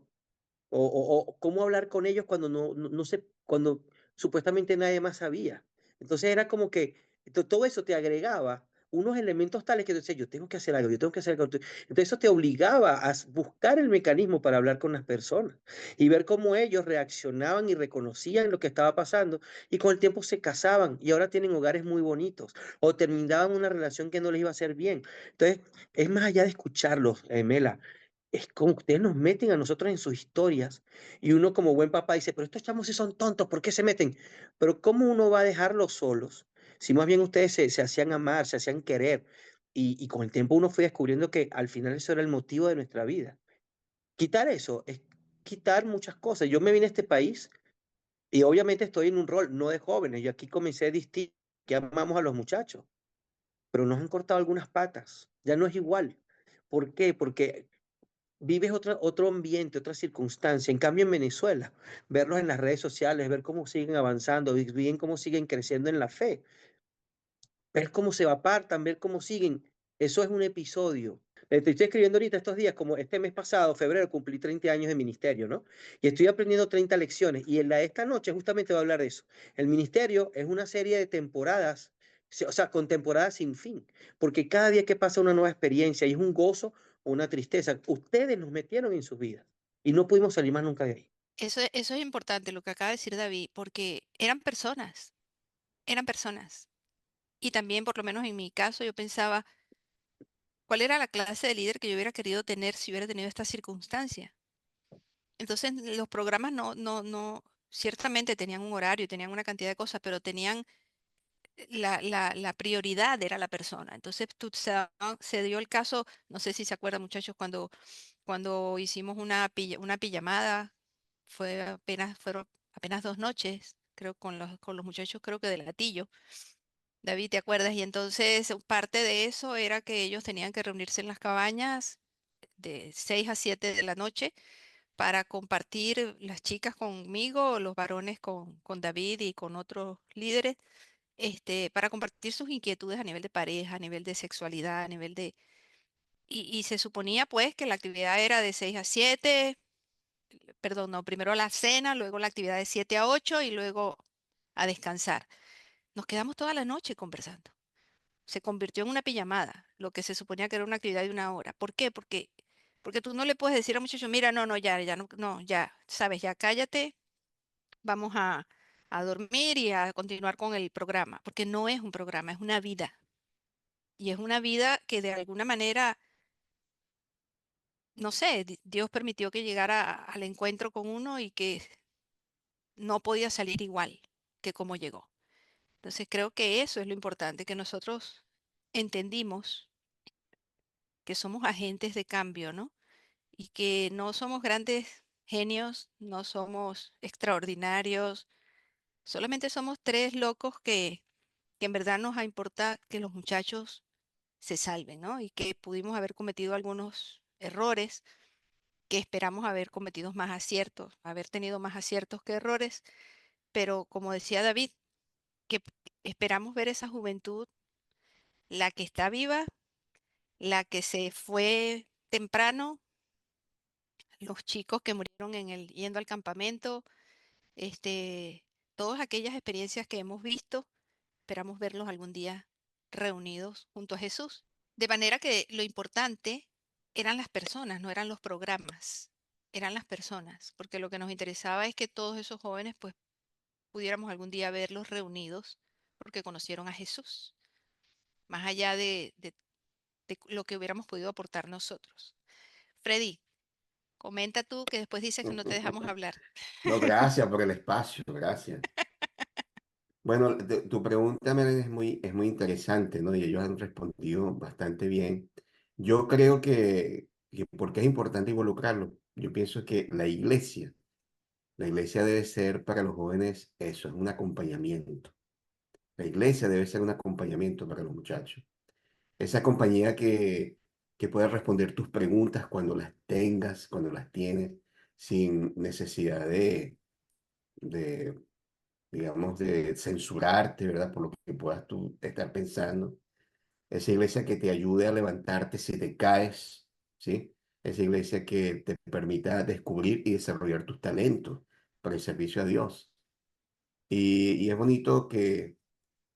O cómo hablar con ellos cuando no sé, cuando supuestamente nadie más sabía. Entonces era como que todo eso te agregaba unos elementos tales que tú decías, yo tengo que hacer algo, yo tengo que hacer algo. Entonces eso te obligaba a buscar el mecanismo para hablar con las personas y ver cómo ellos reaccionaban y reconocían lo que estaba pasando y con el tiempo se casaban y ahora tienen hogares muy bonitos o terminaban una relación que no les iba a hacer bien. Entonces es más allá de escucharlos, Mela, es como que ustedes nos meten a nosotros en sus historias y uno como buen papá dice, pero estos chamos sí son tontos, ¿por qué se meten? Pero ¿cómo uno va a dejarlos solos? Si más bien ustedes se hacían amar, se hacían querer y con el tiempo uno fue descubriendo que al final eso era el motivo de nuestra vida. Quitar eso es quitar muchas cosas. Yo me vine a este país y obviamente estoy en un rol no de jóvenes, yo aquí comencé distinto, que amamos a los muchachos, pero nos han cortado algunas patas, ya no es igual. ¿Por qué? Porque vives otro ambiente, otra circunstancia. En cambio, en Venezuela, verlos en las redes sociales, ver cómo siguen avanzando, ver cómo siguen creciendo en la fe, ver cómo se apartan, ver cómo siguen. Eso es un episodio. Te estoy escribiendo ahorita estos días, como este mes pasado, febrero, cumplí 30 años de ministerio, ¿no? Y estoy aprendiendo 30 lecciones. Y en la de esta noche justamente voy a hablar de eso. El ministerio es una serie de temporadas, o sea, con temporadas sin fin, porque cada día que pasa una nueva experiencia y es un gozo o una tristeza, ustedes nos metieron en sus vidas y no pudimos salir más nunca de ahí. Eso es importante lo que acaba de decir David, porque eran personas, eran personas. Y también, por lo menos en mi caso, yo pensaba, ¿cuál era la clase de líder que yo hubiera querido tener si hubiera tenido esta circunstancia? Entonces, los programas no, ciertamente tenían un horario, tenían una cantidad de cosas, pero tenían la prioridad era la persona. Entonces, se dio el caso, no sé si se acuerdan, muchachos, cuando hicimos una pijamada, fueron apenas 2 noches, creo, con los muchachos, creo que de Latillo. David, ¿te acuerdas? Y entonces parte de eso era que ellos tenían que reunirse en las cabañas de 6 a 7 de la noche para compartir las chicas conmigo, los varones con David y con otros líderes, para compartir sus inquietudes a nivel de pareja, a nivel de sexualidad, a nivel de... Y se suponía pues que la actividad era de 6 a 7, perdón, no, primero la cena, luego la actividad de 7 a 8 y luego a descansar. Nos quedamos toda la noche conversando. Se convirtió en una pijamada, lo que se suponía que era una actividad de 1 hora. ¿Por qué? Porque tú no le puedes decir a un muchacho, mira, no, no, ya, no, no, ya, sabes, ya cállate, vamos a dormir y a continuar con el programa, porque no es un programa, es una vida. Y es una vida que de alguna manera, no sé, Dios permitió que llegara al encuentro con uno y que no podía salir igual que como llegó. Entonces creo que eso es lo importante, que nosotros entendimos que somos agentes de cambio, ¿no? Y que no somos grandes genios, no somos extraordinarios, solamente somos tres locos que en verdad nos importa que los muchachos se salven, ¿no? Y que pudimos haber cometido algunos errores, que esperamos haber cometido más aciertos, haber tenido más aciertos que errores, pero como decía David, que esperamos ver esa juventud, la que está viva, la que se fue temprano, los chicos que murieron yendo al campamento, este, todas aquellas experiencias que hemos visto, esperamos verlos algún día reunidos junto a Jesús. De manera que lo importante eran las personas, no eran los programas, eran las personas, porque lo que nos interesaba es que todos esos jóvenes pues pudiéramos algún día verlos reunidos porque conocieron a Jesús. más allá de lo que hubiéramos podido aportar nosotros. Freddy, comenta tú que después dices que no te dejamos hablar. No, gracias por el espacio, gracias. Bueno, tu pregunta, Melanie, es muy interesante, ¿no? Y ellos han respondido bastante bien. Yo creo que porque es importante involucrarlo. Yo pienso que la iglesia debe ser para los jóvenes eso, es un acompañamiento. La iglesia debe ser un acompañamiento para los muchachos. Esa compañía que puede responder tus preguntas cuando las tengas, cuando las tienes, sin necesidad de digamos, de censurarte, ¿verdad? Por lo que puedas tú estar pensando. Esa iglesia que te ayude a levantarte si te caes, ¿sí? Esa iglesia que te permita descubrir y desarrollar tus talentos para el servicio a Dios. Y es bonito que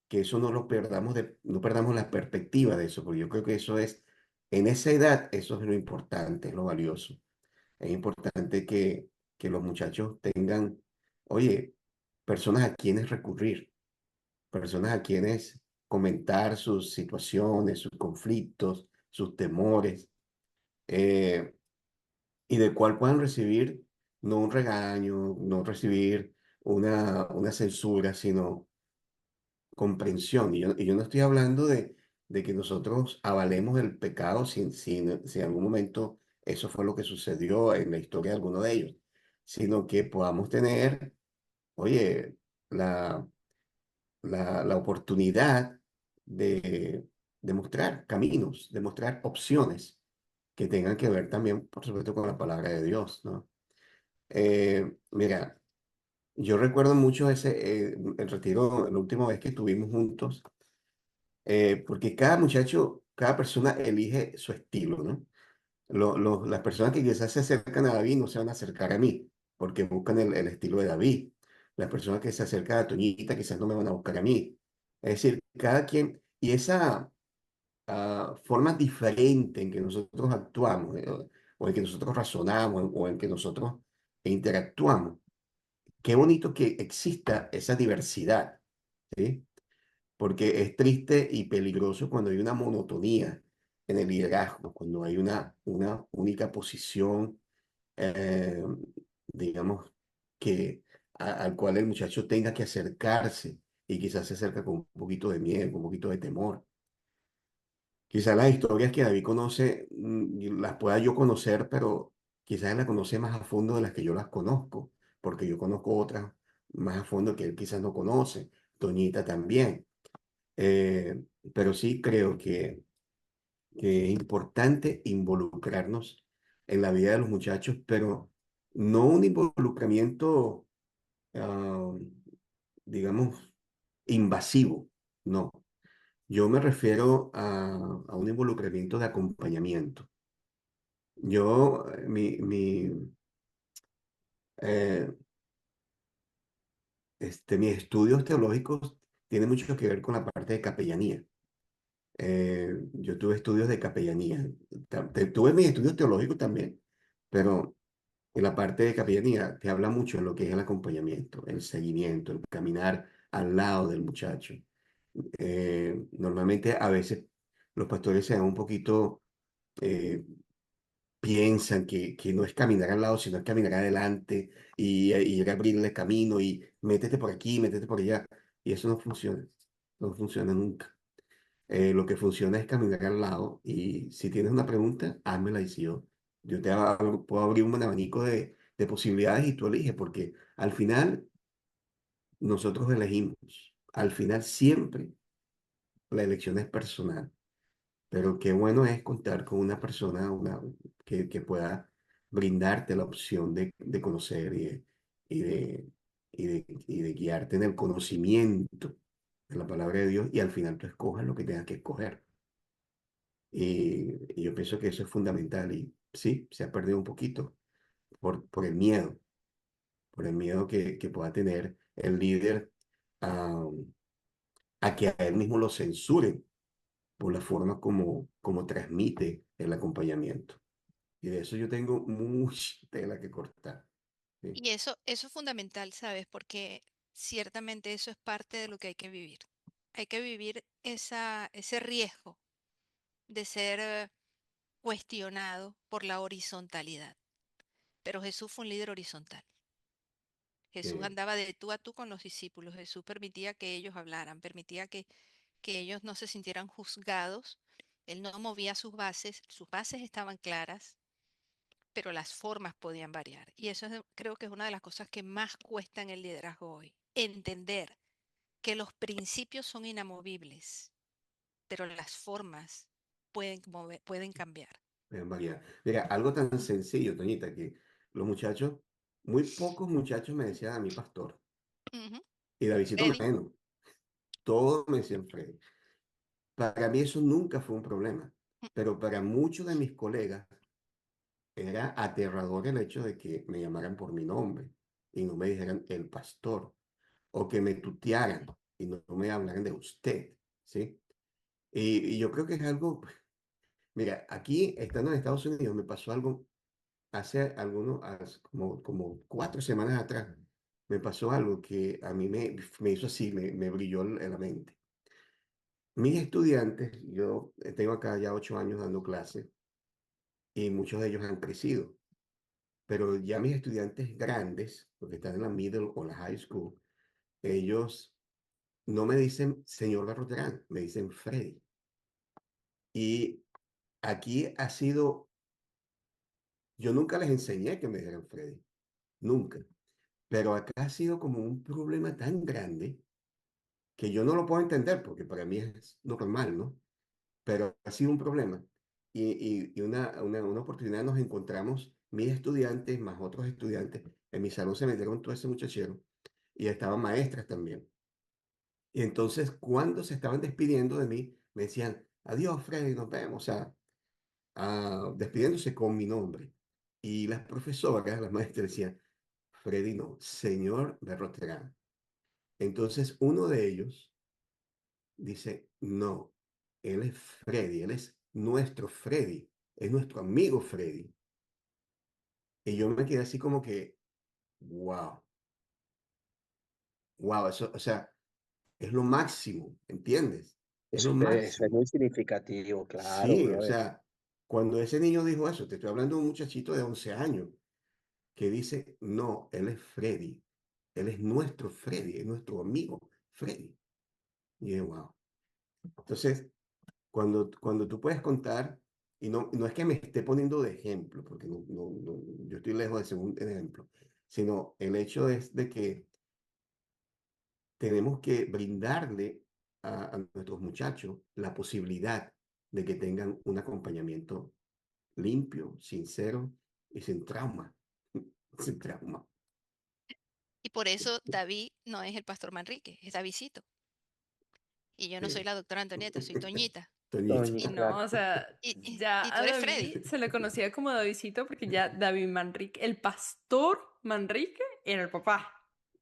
eso no lo perdamos, no perdamos la perspectiva de eso, porque yo creo que eso es, en esa edad, eso es lo importante, es lo valioso. Es importante que los muchachos tengan, oye, personas a quienes recurrir, personas a quienes comentar sus situaciones, sus conflictos, sus temores, eh, y del cual puedan recibir no un regaño, no recibir una censura, sino comprensión. Y yo no estoy hablando de que nosotros avalemos el pecado si en algún momento eso fue lo que sucedió en la historia de alguno de ellos, sino que podamos tener, oye, la la oportunidad de, de mostrar caminos, de mostrar opciones que tengan que ver también, por supuesto, con la palabra de Dios, ¿no? Mira, yo recuerdo mucho el retiro, la última vez que estuvimos juntos, porque cada muchacho, cada persona elige su estilo, ¿no? Las personas que quizás se acercan a David no se van a acercar a mí, porque buscan el estilo de David. Las personas que se acercan a Toñita quizás no me van a buscar a mí. Es decir, cada quien, y esa forma diferente en que nosotros actuamos, o en que nosotros razonamos, o en que nosotros interactuamos. Qué bonito que exista esa diversidad, ¿sí? Porque es triste y peligroso cuando hay una monotonía en el liderazgo, cuando hay una única posición, eh, digamos, al cual el muchacho tenga que acercarse y quizás se acerca con un poquito de miedo, con un poquito de temor. Quizás las historias que David conoce, y las pueda yo conocer, pero quizás él las conoce más a fondo de las que yo las conozco, porque yo conozco otras más a fondo que él quizás no conoce, Toñita también. Eh, pero sí creo que es importante involucrarnos en la vida de los muchachos, pero no un involucramiento, ah, digamos, invasivo, no. Yo me refiero a un involucramiento de acompañamiento. Yo, eh, mis estudios teológicos tienen mucho que ver con la parte de capellanía. Yo tuve estudios de capellanía. Tuve mis estudios teológicos también, pero en la parte de capellanía te habla mucho de lo que es el acompañamiento, el seguimiento, el caminar al lado del muchacho. Normalmente a veces los pastores se dan un poquito, eh, piensan que no es caminar al lado, sino es caminar adelante y ir a abrirle camino y métete por aquí, métete por allá. Y eso no funciona, no funciona nunca. Lo que funciona es caminar al lado y si tienes una pregunta, házmela y si yo puedo abrir un abanico de posibilidades y tú eliges, porque al final nosotros elegimos. Al final siempre la elección es personal, pero qué bueno es contar con una persona que pueda brindarte la opción de conocer y de, y de guiarte en el conocimiento de la palabra de Dios y al final tú escojas lo que tengas que escoger. Y yo pienso que eso es fundamental y sí, se ha perdido un poquito por el miedo que pueda tener el líder a, a que a él mismo lo censuren por la forma como transmite el acompañamiento. Y de eso yo tengo mucha tela que cortar. ¿Sí? Y eso es fundamental, ¿sabes? Porque ciertamente eso es parte de lo que hay que vivir. hay que vivir ese riesgo de ser cuestionado por la horizontalidad. Pero Jesús fue un líder horizontal. Jesús que, andaba de tú a tú con los discípulos. Jesús permitía que ellos hablaran, permitía que ellos no se sintieran juzgados. Él no movía sus bases estaban claras, pero las formas podían variar. Y eso creo que es una de las cosas que más cuesta en el liderazgo hoy. Entender que los principios son inamovibles, pero las formas pueden cambiar. María. Mira, algo tan sencillo, Toñita, que los muchachos, muy pocos muchachos me decían a mí pastor, Ujú. y Davidcito Freddy, menos, todos me decían Freddy. Para mí eso nunca fue un problema, pero para muchos de mis colegas era aterrador el hecho de que me llamaran por mi nombre y no me dijeran el pastor, o que me tutearan y no me hablaran de usted, ¿sí? Y yo creo que es algo, mira, aquí estando en Estados Unidos me pasó algo como 4 semanas atrás, me pasó algo que a mí me hizo así, me brilló en la mente. Mis estudiantes, yo tengo acá ya 8 años dando clases y muchos de ellos han crecido, pero ya mis estudiantes grandes, porque están en la middle o la high school, ellos no me dicen señor Barroterán, me dicen Freddy. Y aquí ha sido, yo nunca les enseñé que me dijeran Freddy, nunca, pero acá ha sido como un problema tan grande que yo no lo puedo entender porque para mí es normal, ¿no? Pero ha sido un problema. Y una oportunidad nos encontramos, mis estudiantes más otros estudiantes, en mi salón se metieron todo ese muchachero y estaban maestras también. Y entonces cuando se estaban despidiendo de mí, me decían, adiós Freddy, nos vemos, o sea, despidiéndose con mi nombre. Y las profesoras, las maestras decían, Freddy no, señor Berroterán. Entonces uno de ellos dice, no, él es Freddy, él es nuestro Freddy, es nuestro amigo Freddy. Y yo me quedé así como que, wow, wow, eso, o sea, es lo máximo, ¿entiendes? Es lo Eso es máximo. muy significativo, claro, Sí, o brother. sea, cuando ese niño dijo eso, te estoy hablando de un muchachito de 11 años que dice, no, él es Freddy, él es nuestro Freddy, es nuestro amigo Freddy. Y dije, wow. Entonces, cuando tú puedes contar, y no es que me esté poniendo de ejemplo, porque yo estoy lejos de ser un ejemplo, sino el hecho es de que tenemos que brindarle a nuestros muchachos la posibilidad de que tengan un acompañamiento limpio, sincero y sin trauma. Sin trauma. y por eso David no es el pastor Manrique, es Davidcito. Y yo no soy Sí. la doctora Antonieta, soy Toñita. Toñito. Y Toñita, no, claro. o sea, ya Y a tú eres Freddy. David se le conocía como Davidcito porque ya David Manrique, el pastor Manrique, era el papá.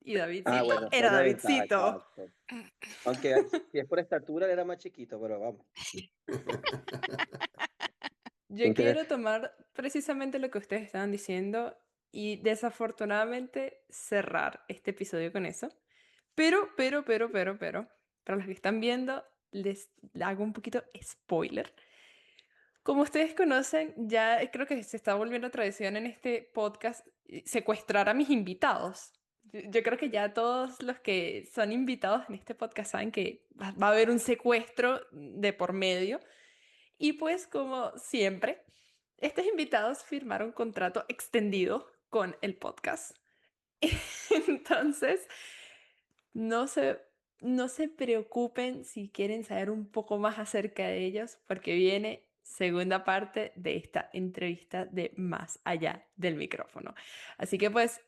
Y Ah, Davidcito bueno, fue era una ventaja, Davidcito. exacto. Aunque si es por estatura, él era más chiquito, pero vamos. Yo quiero tomar precisamente lo que ustedes estaban diciendo y desafortunadamente cerrar este episodio con eso. Pero, para los que están viendo, les hago un poquito spoiler. Como ustedes conocen, ya creo que se está volviendo tradición en este podcast secuestrar a mis invitados. Yo creo que ya todos los que son invitados en este podcast saben que va a haber un secuestro de por medio. Y pues como siempre, estos invitados firmaron contrato extendido con el podcast. Entonces, no se, no se preocupen si quieren saber un poco más acerca de ellos, porque viene segunda parte de esta entrevista de Más allá del micrófono. Así que pues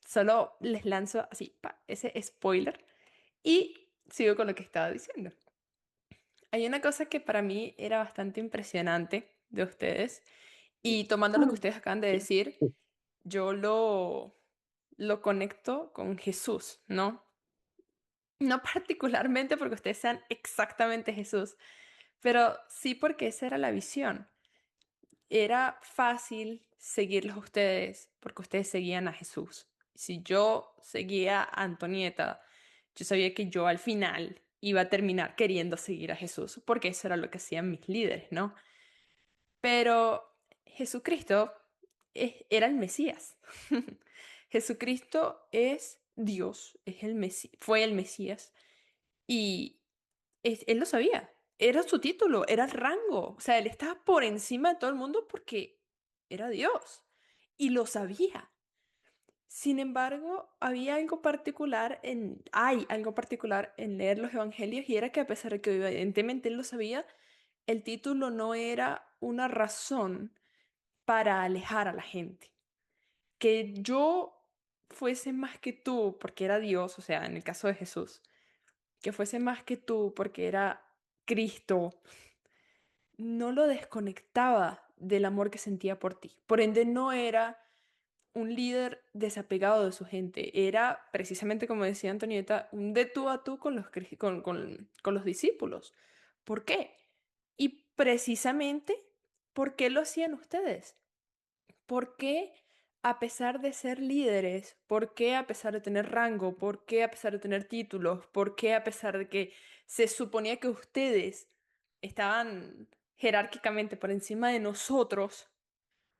solo les lanzo así ese spoiler y sigo con lo que estaba diciendo. Hay una cosa que para mí era bastante impresionante de ustedes y tomando lo que ustedes acaban de decir, yo lo conecto con Jesús, ¿no? No particularmente porque ustedes sean exactamente Jesús, pero sí porque esa era la visión. Era fácil seguirlos a ustedes porque ustedes seguían a Jesús. Si yo seguía a Antonieta, yo sabía que yo al final iba a terminar queriendo seguir a Jesús, porque eso era lo que hacían mis líderes, ¿no? Pero Jesucristo era el Mesías. Jesucristo es Dios, es el fue el Mesías y él lo sabía. Era su título, era el rango. O sea, él estaba por encima de todo el mundo porque era Dios y lo sabía. Sin embargo, hay algo particular en leer los evangelios y era que a pesar de que evidentemente él lo sabía, el título no era una razón para alejar a la gente. Que yo fuese más que tú porque era Dios, o sea, en el caso de Jesús, que fuese más que tú porque era Cristo, no lo desconectaba del amor que sentía por ti. Por ende, no era un líder desapegado de su gente. Era precisamente, como decía Antonieta, un de tú a tú con con los discípulos. ¿Por qué? Y precisamente, ¿por qué lo hacían ustedes? ¿Por qué a pesar de ser líderes? ¿Por qué a pesar de tener rango? ¿Por qué a pesar de tener títulos? ¿Por qué a pesar de que se suponía que ustedes estaban jerárquicamente por encima de nosotros?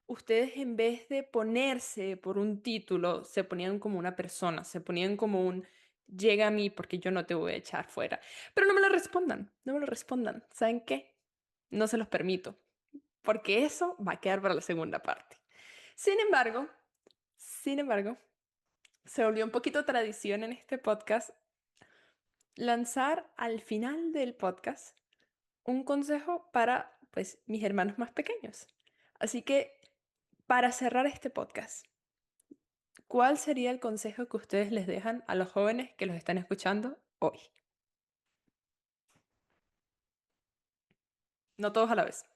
Ustedes en vez de ponerse por un título, se ponían como una persona, se ponían como un llega a mí porque yo no te voy a echar fuera. Pero no me lo respondan, no me lo respondan. ¿Saben qué? No se los permito, porque eso va a quedar para la segunda parte. Sin embargo, sin embargo, se volvió un poquito tradición en este podcast lanzar al final del podcast un consejo para, pues, mis hermanos más pequeños. Así que, para cerrar este podcast, ¿cuál sería el consejo que ustedes les dejan a los jóvenes que los están escuchando hoy? No todos a la vez.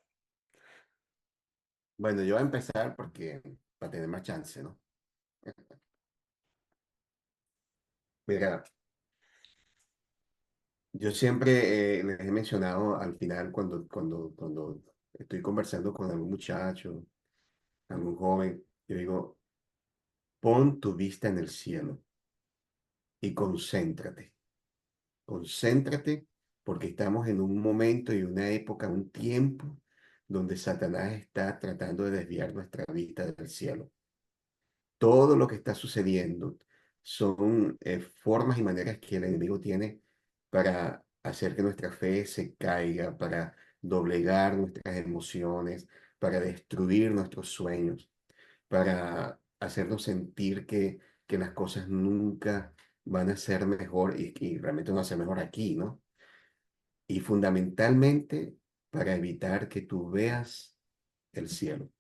Bueno, yo voy a empezar porque para tener más chance, ¿no? Mira, yo siempre les he mencionado al final cuando estoy conversando con algún muchacho, algún joven, yo digo, pon tu vista en el cielo y concéntrate. Concéntrate porque estamos en un momento y una época, un tiempo donde Satanás está tratando de desviar nuestra vista del cielo. Todo lo que está sucediendo son formas y maneras que el enemigo tiene para hacer que nuestra fe se caiga, para doblegar nuestras emociones, para destruir nuestros sueños, para hacernos sentir que las cosas nunca van a ser mejor y realmente no van a ser mejor aquí, ¿no? Y fundamentalmente para evitar que tú veas el cielo.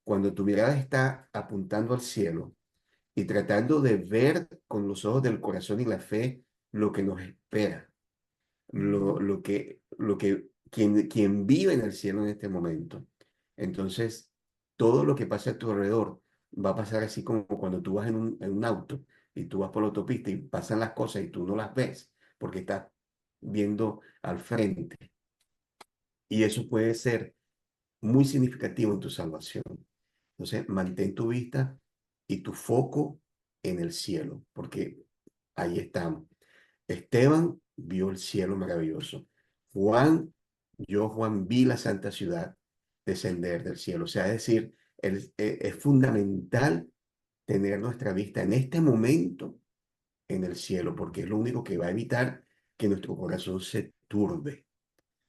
Cuando tu mirada está apuntando al cielo, y tratando de ver con los ojos del corazón y la fe lo que nos espera, quien vive en el cielo en este momento. Entonces, todo lo que pasa a tu alrededor va a pasar así como cuando tú vas en un auto y tú vas por la autopista y pasan las cosas y tú no las ves porque estás viendo al frente. Y eso puede ser muy significativo en tu salvación. Entonces, mantén tu vista y tu foco en el cielo, porque ahí estamos. Esteban vio el cielo maravilloso. Juan vi la santa ciudad descender del cielo. O sea, es decir, es fundamental tener nuestra vista en este momento en el cielo, porque es lo único que va a evitar que nuestro corazón se turbe.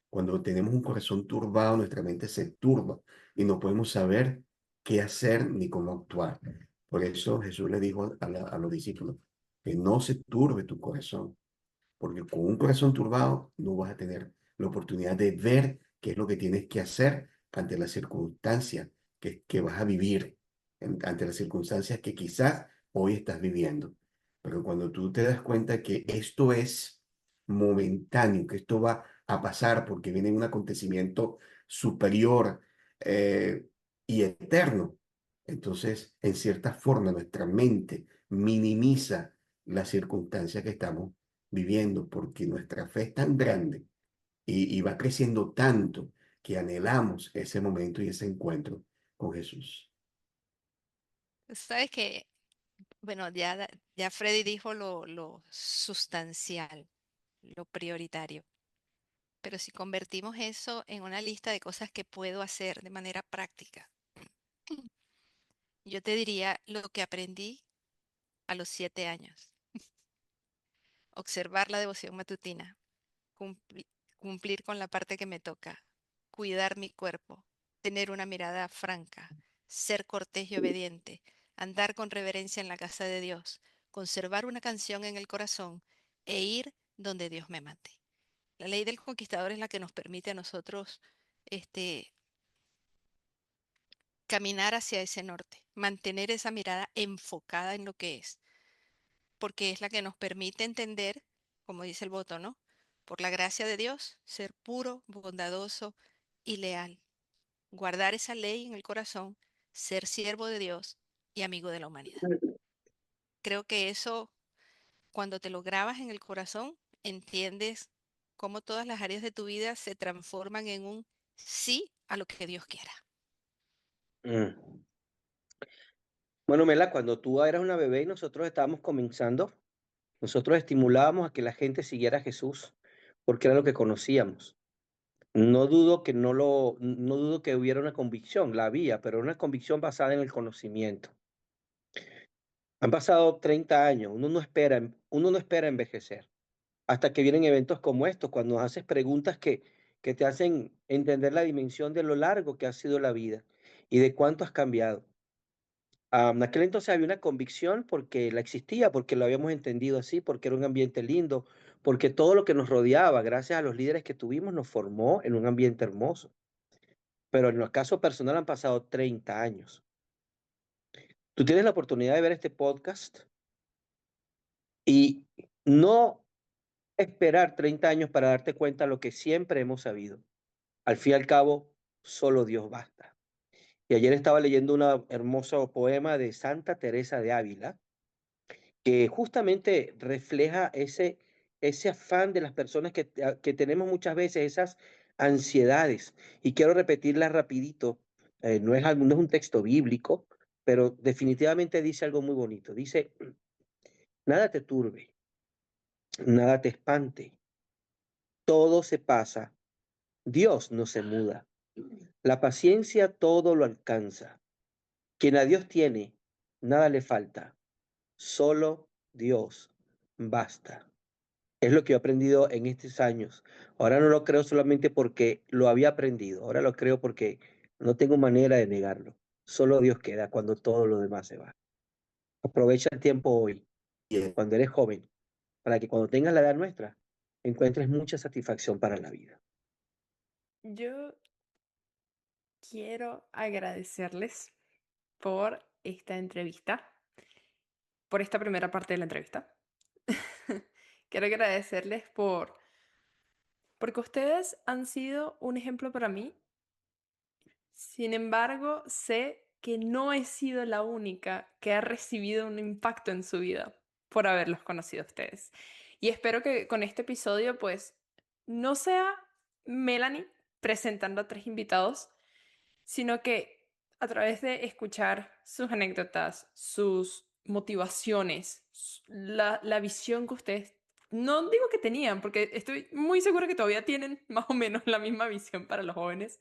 Cuando tenemos un corazón turbado, nuestra mente se turba y no podemos saber qué hacer ni cómo actuar. Por eso Jesús le dijo a los discípulos que no se turbe tu corazón, porque con un corazón turbado no vas a tener la oportunidad de ver qué es lo que tienes que hacer ante las circunstancias que vas a vivir, ante las circunstancias que quizás hoy estás viviendo. Pero cuando tú te das cuenta que esto es momentáneo, que esto va a pasar porque viene un acontecimiento superior eh, y eterno, entonces en cierta forma nuestra mente minimiza las circunstancias que estamos viviendo, porque nuestra fe es tan grande y va creciendo tanto que anhelamos ese momento y ese encuentro con Jesús. Sabes que, bueno, ya Freddy dijo lo sustancial. lo prioritario. Pero si convertimos eso en una lista de cosas que puedo hacer de manera práctica, yo te diría lo que aprendí a los 7 años. Observar la devoción matutina, cumpli- cumplir con la parte que me toca, cuidar mi cuerpo, tener una mirada franca, ser cortés y obediente, andar con reverencia en la casa de Dios, conservar una canción en el corazón e ir donde Dios me mande. La ley del conquistador es la que nos permite a nosotros este, caminar hacia ese norte, mantener esa mirada enfocada en lo que es, porque es la que nos permite entender, como dice el voto, ¿no? Por la gracia de Dios, ser puro, bondadoso y leal, guardar esa ley en el corazón, ser siervo de Dios y amigo de la humanidad. Creo que eso, cuando te lo grabas en el corazón, entiendes cómo todas las áreas de tu vida se transforman en un sí a lo que Dios quiera. Mm. Bueno, Mela, cuando tú eras una bebé y nosotros estábamos comenzando, nosotros estimulábamos a que la gente siguiera a Jesús, porque era lo que conocíamos. No dudo que hubiera una convicción, la había, pero una convicción basada en el conocimiento. Han pasado 30 años, uno no espera envejecer, hasta que vienen eventos como estos, cuando haces preguntas que te hacen entender la dimensión de lo largo que ha sido la vida y de cuánto has cambiado. En aquel entonces había una convicción porque la existía, porque lo habíamos entendido así, porque era un ambiente lindo, porque todo lo que nos rodeaba, gracias a los líderes que tuvimos, nos formó en un ambiente hermoso. Pero en el caso personal han pasado 30 años. Tú tienes la oportunidad de ver este podcast y no esperar 30 años para darte cuenta de lo que siempre hemos sabido. Al fin y al cabo, solo Dios basta. Y ayer estaba leyendo un hermoso poema de Santa Teresa de Ávila, que justamente refleja ese afán de las personas que tenemos muchas veces, esas ansiedades. Y quiero repetirla rapidito, no es un texto bíblico, pero definitivamente dice algo muy bonito. Dice, nada te turbe, nada te espante, todo se pasa, Dios no se muda, la paciencia todo lo alcanza. Quien a Dios tiene, nada le falta, solo Dios basta. Es lo que he aprendido en estos años. Ahora no lo creo solamente porque lo había aprendido, ahora lo creo porque no tengo manera de negarlo. Solo Dios queda cuando todo lo demás se va. Aprovecha el tiempo hoy, Bien. cuando eres joven, para que cuando tengas la edad nuestra, encuentres mucha satisfacción para la vida. Yo quiero agradecerles por esta entrevista, por esta primera parte de la entrevista. Quiero agradecerles porque ustedes han sido un ejemplo para mí. Sin embargo, sé que no he sido la única que ha recibido un impacto en su vida por haberlos conocido a ustedes. Y espero que con este episodio, pues, no sea Melanie presentando a 3 invitados, sino que a través de escuchar sus anécdotas, sus motivaciones, la visión que ustedes, no digo que tenían, porque estoy muy segura que todavía tienen más o menos la misma visión para los jóvenes,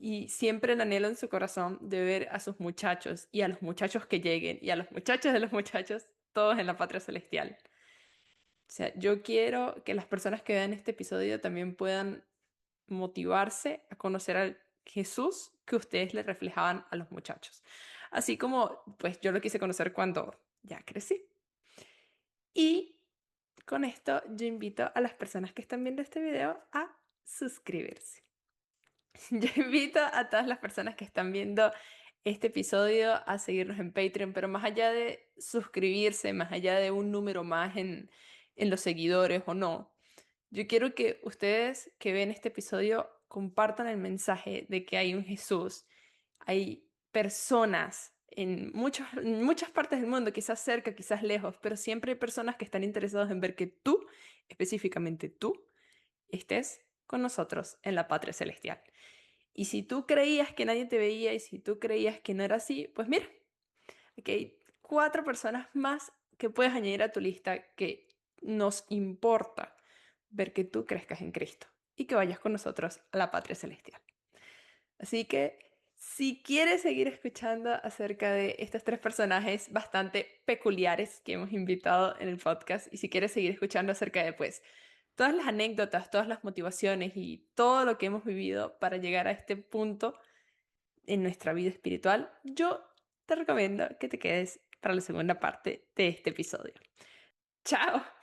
y siempre el anhelo en su corazón de ver a sus muchachos y a los muchachos que lleguen y a los muchachos de los muchachos, todos en la patria celestial. O sea, yo quiero que las personas que vean este episodio también puedan motivarse a conocer al Jesús que ustedes le reflejaban a los muchachos. Así como, pues yo lo quise conocer cuando ya crecí. Y con esto yo invito a las personas que están viendo este video a suscribirse. Yo invito a todas las personas que están viendo este episodio a seguirnos en Patreon, pero más allá de suscribirse, más allá de un número más en los seguidores o no, yo quiero que ustedes que ven este episodio compartan el mensaje de que hay un Jesús, hay personas en muchas partes del mundo, quizás cerca, quizás lejos, pero siempre hay personas que están interesadas en ver que tú, específicamente tú, estés con nosotros en la patria celestial. Y si tú creías que nadie te veía y si tú creías que no era así, pues mira, aquí hay 4 personas más que puedes añadir a tu lista que nos importa ver que tú crezcas en Cristo y que vayas con nosotros a la patria celestial. Así que si quieres seguir escuchando acerca de estos tres personajes bastante peculiares que hemos invitado en el podcast, y si quieres seguir escuchando acerca de pues todas las anécdotas, todas las motivaciones y todo lo que hemos vivido para llegar a este punto en nuestra vida espiritual, yo te recomiendo que te quedes para la segunda parte de este episodio. ¡Chao!